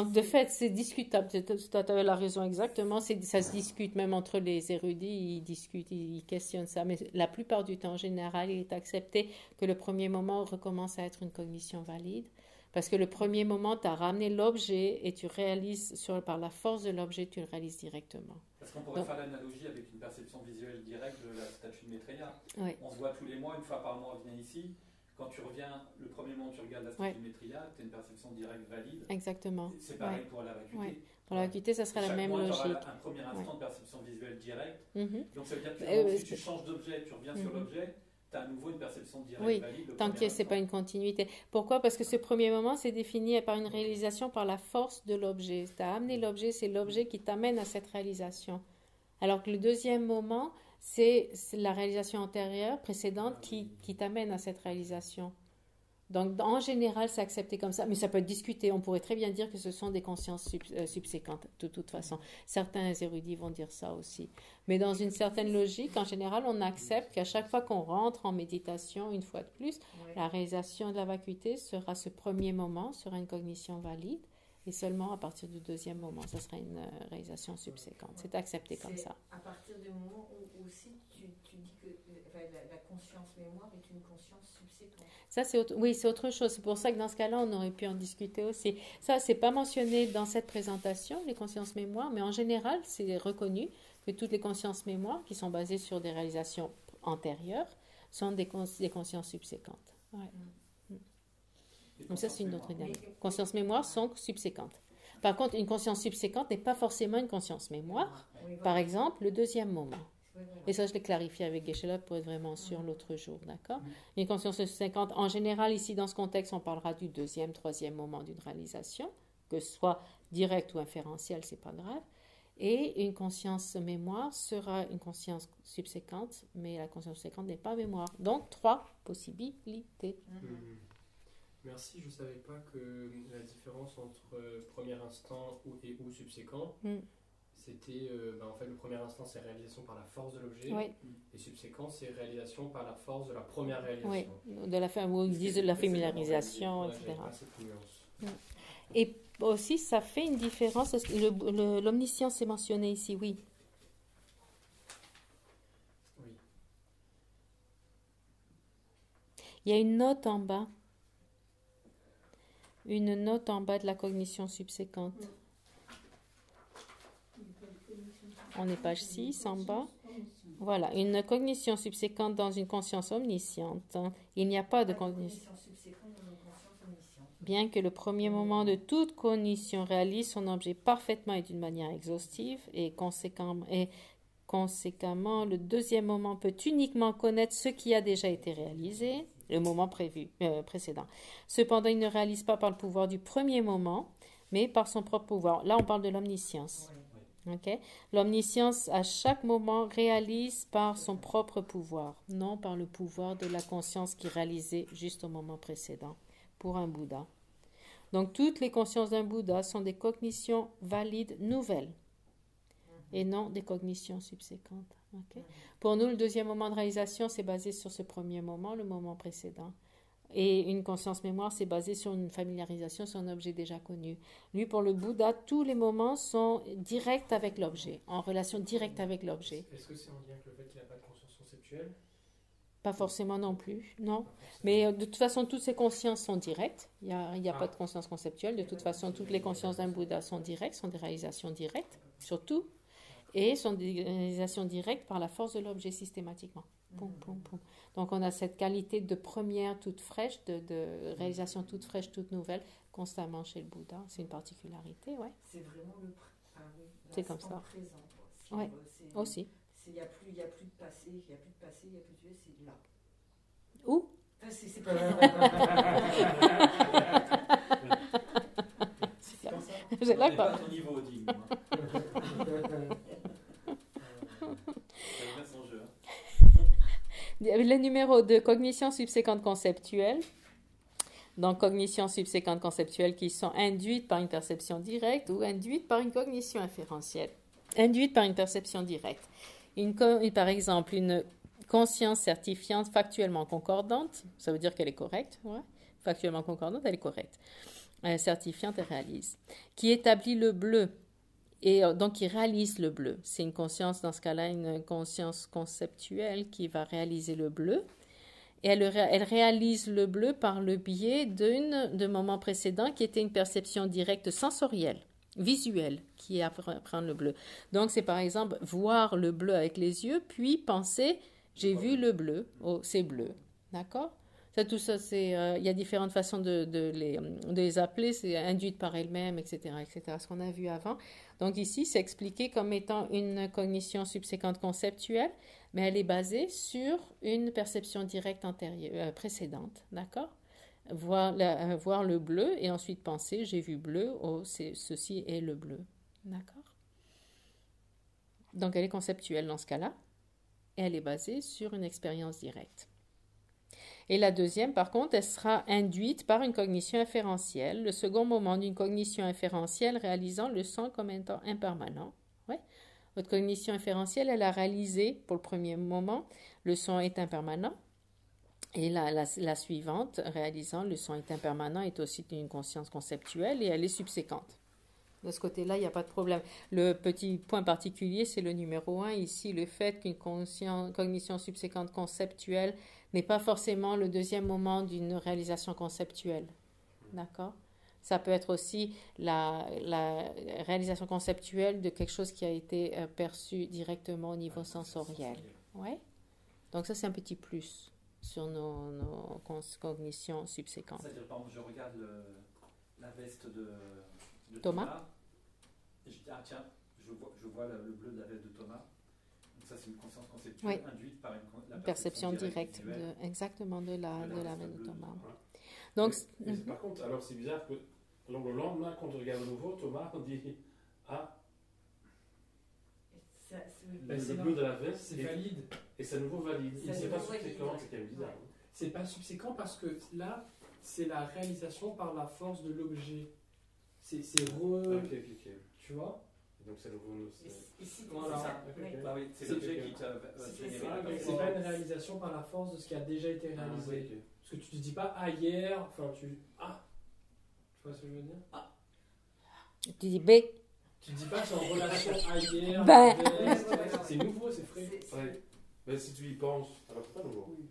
De fait, c'est discutable. Tu as la raison exactement. Ça se discute même entre les érudits. Ils discutent, ils questionnent ça. Mais la plupart du temps, en général, il est accepté que le premier moment recommence à être une cognition valide. Parce que le premier moment, tu as ramené l'objet et tu réalises, par la force de l'objet, tu le réalises directement. Parce qu'on pourrait faire l'analogie avec une perception visuelle directe de la statue de Maitreya. Oui. On se voit tous les mois, une fois par mois, on vient ici. Quand tu reviens, le premier moment où tu regardes la statue de Maitreya, tu as une perception directe valide. Exactement. C'est pareil pour la vacuité. Ouais. Pour la vacuité, ça serait la même logique. Chaque mois, tu auras un premier instant de perception visuelle directe. Donc ça veut dire que si tu changes d'objet, tu reviens sur l'objet, tu as à nouveau une perception directe valide. Tant que ce n'est pas une continuité. Pourquoi? Parce que ce premier moment, c'est défini par une réalisation par la force de l'objet. Tu as amené l'objet, c'est l'objet qui t'amène à cette réalisation. Alors que le deuxième moment, c'est la réalisation antérieure, précédente, qui t'amène à cette réalisation. Donc, en général, c'est accepté comme ça, mais ça peut être discuté. On pourrait très bien dire que ce sont des consciences subséquentes, de toute façon. Certains érudits vont dire ça aussi. Mais dans une certaine logique, en général, on accepte qu'à chaque fois qu'on rentre en méditation, une fois de plus, la réalisation de la vacuité sera ce premier moment, sera une cognition valide, et seulement à partir du deuxième moment, ça sera une réalisation subséquente. C'est accepté comme ça. À partir du moment où aussi tu dis que la conscience mémoire est une conscience subséquente. Ça, oui, c'est autre chose. C'est pour ça que dans ce cas-là, on aurait pu en discuter aussi. Ça, c'est pas mentionné dans cette présentation, les consciences mémoire, mais en général, c'est reconnu que toutes les consciences mémoire qui sont basées sur des réalisations antérieures sont des consciences subséquentes. Ouais. Donc ça, c'est une autre idée. Les consciences mémoire sont subséquentes. Par contre, une conscience subséquente n'est pas forcément une conscience mémoire. Par exemple, le deuxième moment. Et ça, je l'ai clarifié avec Geshe-la pour être vraiment sûr l'autre jour, d'accord? Une conscience subséquente, en général, ici, dans ce contexte, on parlera du deuxième, troisième moment d'une réalisation, que ce soit direct ou inférentiel, c'est pas grave. Et une conscience mémoire sera une conscience subséquente, mais la conscience subséquente n'est pas mémoire. Donc, 3 possibilités. Merci, je ne savais pas que la différence entre premier instant ou subséquent, c'était en fait le premier instant c'est réalisation par la force de l'objet, et subséquent c'est réalisation par la force de la première réalisation. Oui, de la où ils disent de la familiarisation, etc. Et aussi ça fait une différence, l'omniscience est mentionné ici, oui. Il y a une note en bas. Une note en bas de la cognition subséquente. On est page 6 en bas. Voilà, une cognition subséquente dans une conscience omnisciente. Il n'y a pas de cognition subséquente dans une conscience omnisciente. Bien que le premier moment de toute cognition réalise son objet parfaitement et d'une manière exhaustive, et conséquemment, le deuxième moment peut uniquement connaître ce qui a déjà été réalisé, le moment précédent. Cependant, il ne réalise pas par le pouvoir du premier moment, mais par son propre pouvoir. Là, on parle de l'omniscience. Okay? L'omniscience, à chaque moment, réalise par son propre pouvoir, non par le pouvoir de la conscience qui réalisait juste au moment précédent, pour un Bouddha. Donc, toutes les consciences d'un Bouddha sont des cognitions valides nouvelles, et non des cognitions subséquentes. Okay? Pour nous, le deuxième moment de réalisation, c'est basé sur ce premier moment, le moment précédent. Et une conscience mémoire, c'est basé sur une familiarisation sur un objet déjà connu. Lui, pour le Bouddha, tous les moments sont directs avec l'objet, en relation directe avec l'objet. Est-ce que c'est en lien avec le fait qu'il n'a pas de conscience conceptuelle? Pas forcément non plus, non. Mais de toute façon, toutes ces consciences sont directes. Il n'y a pas de conscience conceptuelle. De toute façon, toutes les consciences d'un Bouddha sont directes, sont des réalisations directes, surtout. Et sont des réalisations directes par la force de l'objet systématiquement. Poum, poum, poum. Donc on a cette qualité de première toute fraîche, de réalisation toute fraîche, toute nouvelle, constamment chez le Bouddha. C'est une particularité, ouais. C'est vraiment c'est comme ça. Présent, ouais, aussi. Il n'y a plus de passé, il n'y a plus de passé, il n'y a plus de c'est là. Où? Enfin, c'est présent. C'est là quoi. Pas ton niveau, dis. Le numéro 2, cognition subséquente conceptuelle. Donc, cognition subséquente conceptuelle qui sont induites par une perception directe ou induites par une cognition inférentielle. Induites par une perception directe. Par exemple, une conscience certifiante factuellement concordante, ça veut dire qu'elle est correcte, ouais. Factuellement concordante, elle est correcte. Certifiante, elle réalise. Qui établit le bleu. Et donc, il réalise le bleu. C'est une conscience, dans ce cas-là, une conscience conceptuelle qui va réaliser le bleu. Et elle réalise le bleu par le biais d'un moment précédent qui était une perception directe sensorielle, visuelle, qui apprend le bleu. Donc, c'est par exemple voir le bleu avec les yeux, puis penser, j'ai vu le bleu, oh, c'est bleu. D'accord ? Tout ça, il y a différentes façons de les appeler, c'est induite par elle-même, etc., ce qu'on a vu avant. Donc ici, c'est expliqué comme étant une cognition subséquente conceptuelle, mais elle est basée sur une perception directe précédente, d'accord? Voir le bleu et ensuite penser, j'ai vu bleu, oh, ceci est le bleu, d'accord? Donc elle est conceptuelle dans ce cas-là, et elle est basée sur une expérience directe. Et la deuxième, par contre, elle sera induite par une cognition inférentielle, le second moment d'une cognition inférentielle réalisant le son comme étant impermanent. Ouais. Votre cognition inférentielle, elle a réalisé, pour le premier moment, le son est impermanent. Et la suivante, réalisant le son est impermanent, est aussi une conscience conceptuelle et elle est subséquente. De ce côté-là, il n'y a pas de problème. Le petit point particulier, c'est le numéro 1. Ici, le fait qu'une cognition subséquente conceptuelle n'est pas forcément le deuxième moment d'une réalisation conceptuelle. D'accord ? Ça peut être aussi la réalisation conceptuelle de quelque chose qui a été perçu directement au niveau sensoriel. Ouais. Donc ça, c'est un petit plus sur nos cognitions subséquentes. C'est-à-dire, par exemple, je regarde la veste de Thomas. Et je dis, ah tiens, je vois le bleu de la veste de Thomas. Donc ça, c'est une conscience conceptuelle induite par la perception directe exactement de la veste de Thomas. Ouais. Donc, mais par contre, alors c'est bizarre que le lendemain, quand on regarde de nouveau, Thomas, on dit, ah, le bleu de la veste, c'est valide. Et c'est à nouveau valide. C'est pas subséquent, c'est quand même bizarre. C'est pas subséquent parce que là, c'est la réalisation par la force de l'objet. C'est Ok. Tu vois? Donc c'est nouveau. Voilà. C'est l'objet qui t'a généré. C'est pas une réalisation par la force de ce qui a déjà été réalisé. Parce que tu te dis pas ah hier, enfin tu vois ce que je veux dire? tu dis B. Tu dis pas c'est en relation à hier. Ben. C'est nouveau, c'est frais. Ouais. Mais si tu y penses, alors c'est pas nouveau. Oui.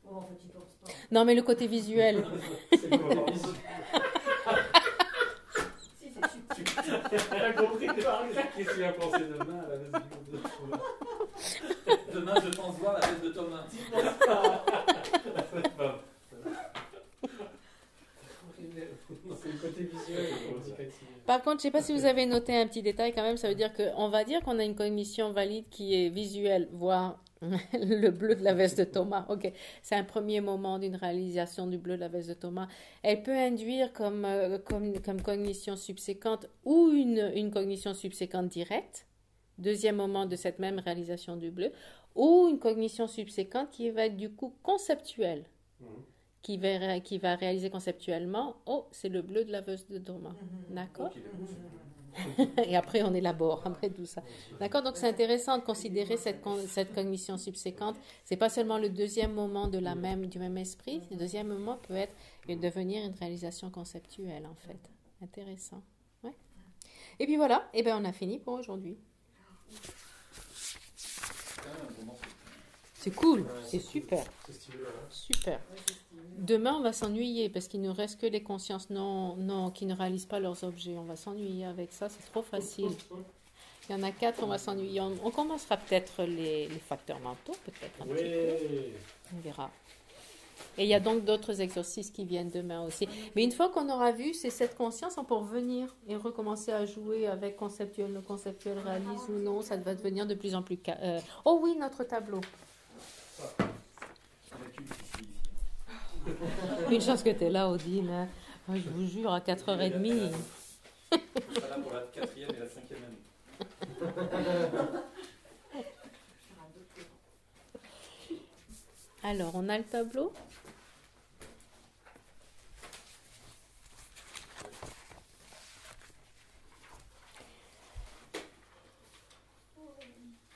Oh, en fait, tu penses pas. Non, mais le côté visuel. C'est pas nouveau. Si, c'est super. T'as compris? Qu'est-ce que tu as pensé demain à la veste de Thomas? Demain, je pense voir la veste de Thomas. C'est le côté visuel. Par contre, je ne sais pas si vous avez noté un petit détail quand même, ça veut dire qu'on va dire qu'on a une cognition valide qui est visuelle, voire le bleu de la veste de Thomas. Ok, c'est un premier moment d'une réalisation du bleu de la veste de Thomas. Elle peut induire comme cognition subséquente ou une cognition subséquente directe, deuxième moment de cette même réalisation du bleu, ou une cognition subséquente qui va être du coup conceptuelle. Qui va réaliser conceptuellement, oh, c'est le bleu de la veste de Thomas. D'accord? Et après, on élabore, après tout ça. D'accord? Donc, c'est intéressant de considérer cette cognition subséquente. C'est pas seulement le deuxième moment du même esprit. Le deuxième moment peut être devenir une réalisation conceptuelle, en fait. Intéressant. Ouais. Et puis voilà, et ben on a fini pour aujourd'hui. C'est cool, c'est super. Super. Demain, on va s'ennuyer parce qu'il ne nous reste que les consciences qui ne réalisent pas leurs objets. On va s'ennuyer avec ça, c'est trop facile. Il y en a 4, on va s'ennuyer. On commencera peut-être les facteurs mentaux, peut-être un petit peu. On verra. Et il y a donc d'autres exercices qui viennent demain aussi. Mais une fois qu'on aura vu, c'est cette conscience, on peut revenir et recommencer à jouer avec conceptuel, le conceptuel réalise ou non. Ça va devenir de plus en plus... Oh oui, notre tableau. Une chance que tu es là, Odile. Hein. Je vous jure, à 4h30. Je serai là pour la 4e et la 5e année. Alors, on a le tableau.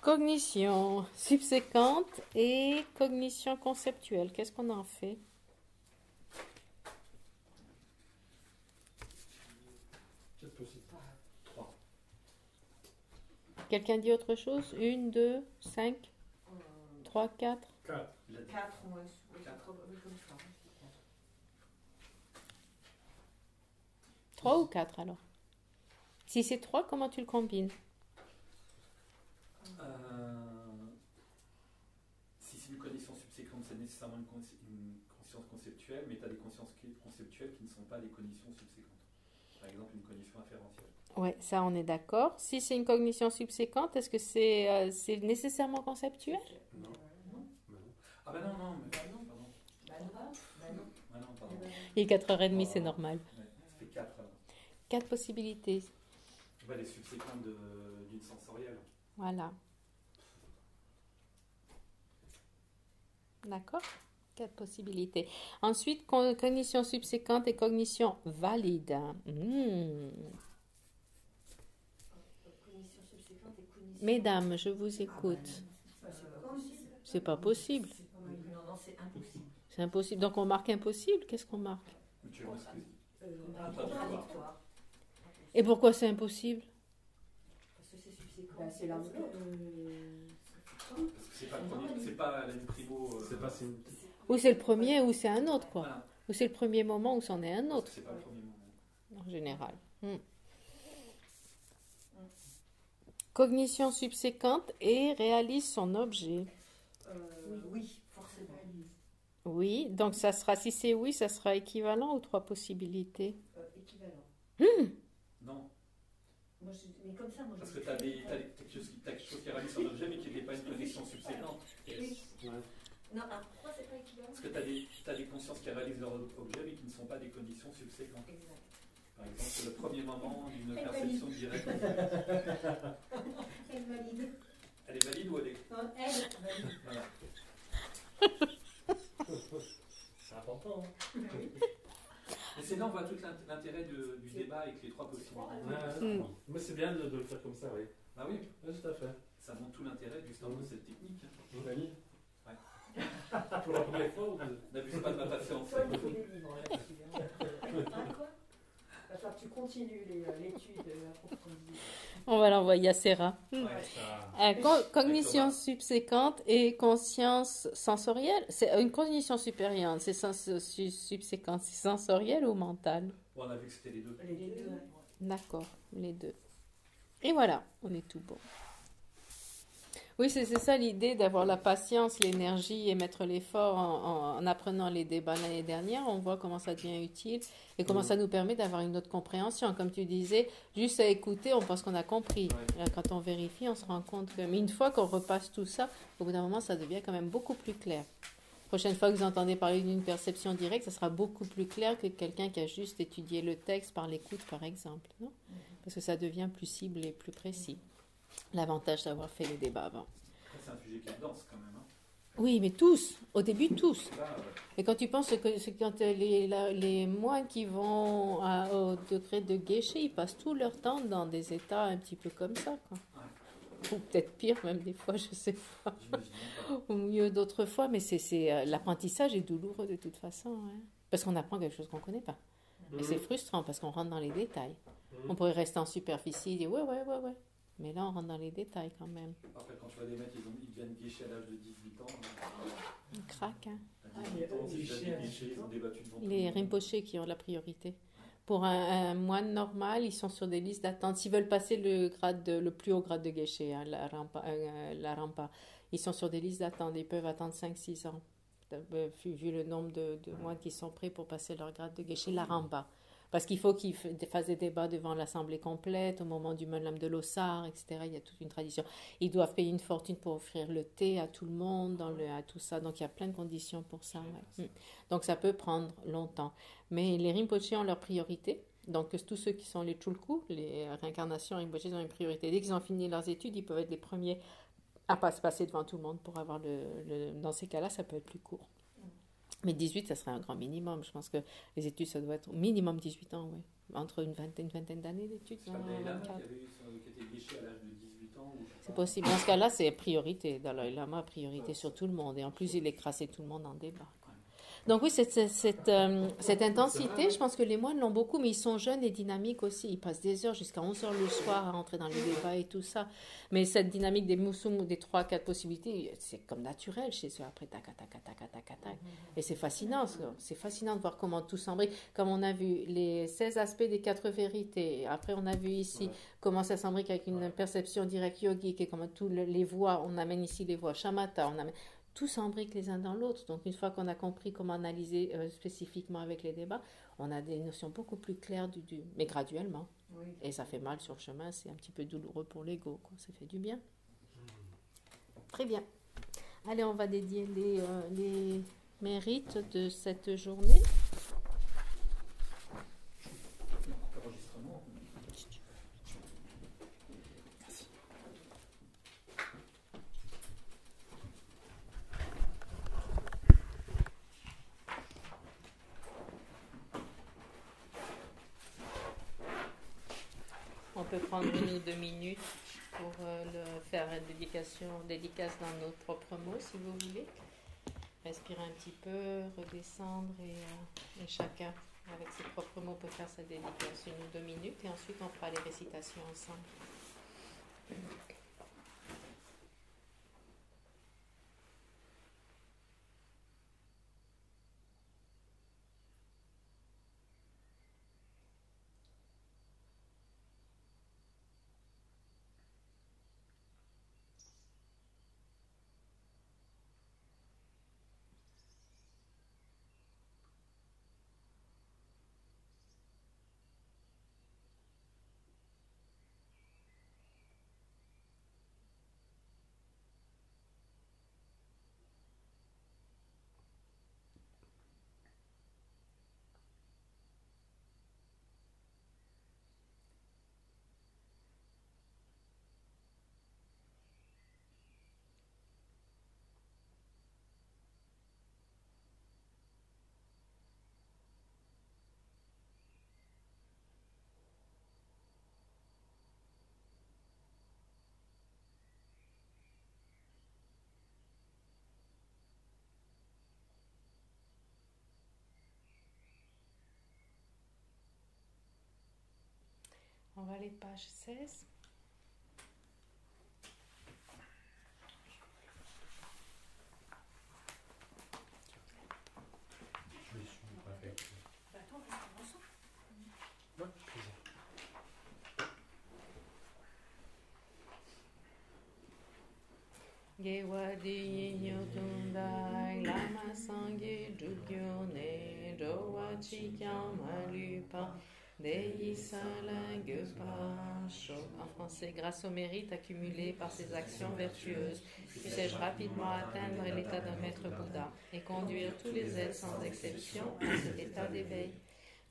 Cognition subséquente et cognition conceptuelle. Qu'est-ce qu'on en fait? Quelqu'un dit autre chose? 1, 2, 5, 3, 4? 4. 4, ouais. 4 comme ça. 3 ou 4 alors? Si c'est 3, comment tu le combines? Si c'est une cognition subséquente, c'est nécessairement une conscience conceptuelle, mais tu as des consciences conceptuelles qui ne sont pas des cognitions subséquentes. Par exemple, une cognition inférentielle. Oui, ça on est d'accord. Si c'est une cognition subséquente, est-ce que c'est nécessairement conceptuel? Non. Ah bah non, pardon. Et 4h30, c'est normal. Ouais, ça fait 4. 4 possibilités. Les subséquentes d'une sensorielle. Voilà. D'accord? 4 possibilités. Ensuite, cognition subséquente et cognition valide. Mesdames, je vous écoute. C'est pas possible. Non, c'est impossible. C'est impossible. Donc on marque impossible. Qu'est-ce qu'on marque? Contradictoire. Et pourquoi c'est impossible? Parce que c'est subséquent. C'est l'un de l'autre. Parce que c'est pas la primo. C'est pas Ou c'est le premier ou c'est un autre, quoi. Voilà. Ou c'est le premier moment ou c'en est un autre, C'est pas le premier moment. en général. Cognition subséquente et réalise son objet. Oui, forcément. Oui, donc ça sera, si c'est oui, ça sera équivalent aux 3 possibilités. Équivalent. Non. Moi, mais comme ça, moi, Parce que tu as quelque chose qui réalise son objet, mais qui n'est pas une connexion subséquente. Oui. Non, pourquoi c'est pas équivalent? Parce que tu as des consciences qui réalisent leur objet, mais qui ne sont pas des conditions subséquentes. Exact. Par exemple, le premier moment d'une perception directe. Elle valide. Elle est valide ou elle est. Non, elle valide. Voilà. C'est important. Hein. Et c'est là on voit tout l'intérêt du débat avec les 3 possibilités. Mais c'est bien de le faire comme ça, oui. Ah oui, Tout à fait. ça montre tout l'intérêt justement de cette technique. Fanny pour la première fois N'abuse pas de ma patience. Toi, il faut des livres là-dessus. Quoi? Il va falloir que tu continues l'étude approfondie. On va l'envoyer à Sarah. Ouais, Cognition subséquente et conscience sensorielle. C'est une cognition supérieure, c'est subséquente, c'est sensorielle ou mentale? bon, on a vu que c'était les deux. Les deux. D'accord, les deux. Et voilà, on est tout bon. Oui, c'est ça l'idée d'avoir la patience, l'énergie et mettre l'effort en apprenant les débats l'année dernière. On voit comment ça devient utile et comment ça nous permet d'avoir une autre compréhension. Comme tu disais, juste à écouter, on pense qu'on a compris. Quand on vérifie, on se rend compte que... Mais une fois qu'on repasse tout ça, au bout d'un moment, ça devient quand même beaucoup plus clair. Prochaine fois que vous entendez parler d'une perception directe, ça sera beaucoup plus clair que quelqu'un qui a juste étudié le texte par l'écoute, par exemple. Non? Parce que ça devient plus ciblé et plus précis. L'avantage d'avoir fait les débats avant. C'est un sujet qui est dense quand même. Hein. Oui, mais tous, au début tous. Là, Et quand tu penses que c'est quand les moines qui vont au degré de Geshe, ils passent tout leur temps dans des états un petit peu comme ça. Quoi. Ou peut-être pire même des fois, je sais pas. Au mieux d'autres fois, mais l'apprentissage est douloureux de toute façon. Hein. Parce qu'on apprend quelque chose qu'on ne connaît pas. Et c'est frustrant parce qu'on rentre dans les détails. On pourrait rester en superficie et dire ouais. Mais là, on rentre dans les détails quand même. Après, quand tu vois des mecs, ils deviennent guéchés à l'âge de 18 ans. On craque, hein. À 18 ans, ils ont débattu devant Les Rinpoché qui ont la priorité. Pour un moine normal, ils sont sur des listes d'attente. S'ils veulent passer le plus haut grade de Geshe, hein, la Rampa, ils sont sur des listes d'attente. Ils peuvent attendre 5-6 ans, vu le nombre de moines qui sont prêts pour passer leur grade de Geshe, la Rampa. Parce qu'il faut qu'ils fassent des débats devant l'assemblée complète, au moment du Menlam de l'Ossar, etc. Il y a toute une tradition. Ils doivent payer une fortune pour offrir le thé à tout le monde, à tout ça. Donc il y a plein de conditions pour ça. Ouais. Donc ça peut prendre longtemps. Mais les Rinpoché ont leur priorité. Donc tous ceux qui sont les Chulku, les réincarnations Rinpoché, ont une priorité. Dès qu'ils ont fini leurs études, ils peuvent être les premiers à pas se passer devant tout le monde pour avoir dans ces cas-là, ça peut être plus court. Mais 18, ça serait un grand minimum. Je pense que les études, ça doit être au minimum 18 ans, oui. Entre une vingtaine d'années d'études. C'est pas Dalai Lama qui était guéché à l'âge de 18 ans c'est possible. Dans ce cas-là, c'est priorité. Dalai Lama, priorité sur tout le monde. Et en plus, il écrasait tout le monde en débat. Donc oui, cette intensité, je pense que les moines l'ont beaucoup, mais ils sont jeunes et dynamiques aussi. Ils passent des heures jusqu'à 11 heures le soir à rentrer dans les débats et tout ça. Mais cette dynamique des Musum ou des 3-4 possibilités, c'est comme naturel chez eux. Après, tac. Et c'est fascinant. C'est fascinant de voir comment tout s'embrique. Comme on a vu les 16 aspects des 4 vérités. Après, on a vu ici comment ça s'embrique avec une perception directe yogique et comment toutes les voies, on amène ici les voies shamatha, tout s'embrique les uns dans l'autre. Donc, une fois qu'on a compris comment analyser spécifiquement avec les débats, on a des notions beaucoup plus claires, mais graduellement. Oui. Et ça fait mal sur le chemin, c'est un petit peu douloureux pour l'ego. Ça fait du bien. Très bien. Allez, on va dédier les mérites de cette journée. peut prendre 1 ou 2 minutes pour faire une dédicace dans nos propres mots, si vous voulez. Respirer un petit peu, redescendre et chacun, avec ses propres mots, peut faire sa dédicace 1 ou 2 minutes et ensuite on fera les récitations ensemble. On va aller page 16. Gewadi Nyotundai Lama Sangye Jugyone Jowa Chikyan Malupa Deyi Salingue Pacho. En français, grâce au mérite accumulé par ses actions vertueuses, puissais-je rapidement atteindre l'état d'un maître Bouddha et conduire tous les êtres sans exception à cet état d'éveil.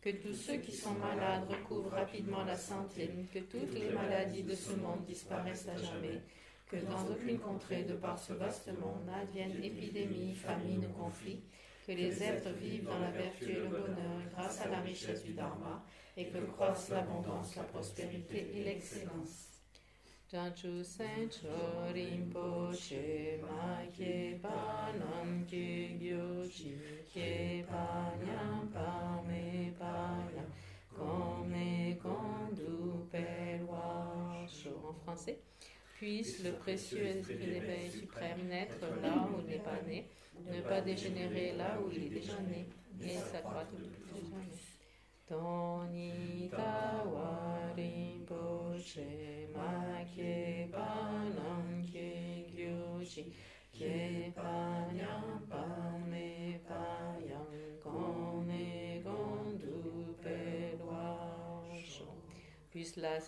Que tous ceux qui sont malades recouvrent rapidement la santé, que toutes les maladies de ce monde disparaissent à jamais, que dans aucune contrée de par ce vaste monde n'advienne épidémie, famine ou conflit, que les êtres vivent dans la vertu et le bonheur grâce à la richesse du Dharma, et que croissent l'abondance, la prospérité et l'excellence. Janchu Sencho Rinpoche Ma Kyepa Nam Kegyochi Kyepa Nyam Pame Paya Kome Kondu Pelwa Sho. En français. Puisse le précieux esprit d'éveil suprême naître là où il n'est pas né, ne pas dégénérer là où il est déjà né, et s'accroître de plus en plus. Toni Tawa Rinpoche Ma Kyepa Nam Kegyochi Kyepa Nyam Pame Payam Kone Gondu Pelwa Sho. Puisse la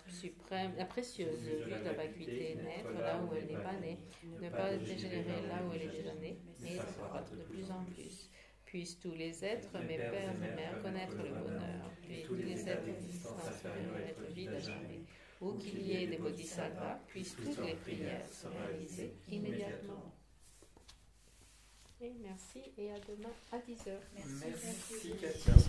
précieuse vue de la vacuité naître là où elle n'est pas née, ne pas dégénérer là où elle est déjà née, et s'accroître de plus en plus. Puissent tous les êtres, mes pères et mères, connaître le bonheur, puis tous les êtres existants être vides à jamais, ou qu'il y ait des bodhisattvas, puissent toutes les prières se réaliser immédiatement. Et merci, et à demain à 10h. Merci. Merci Cathy.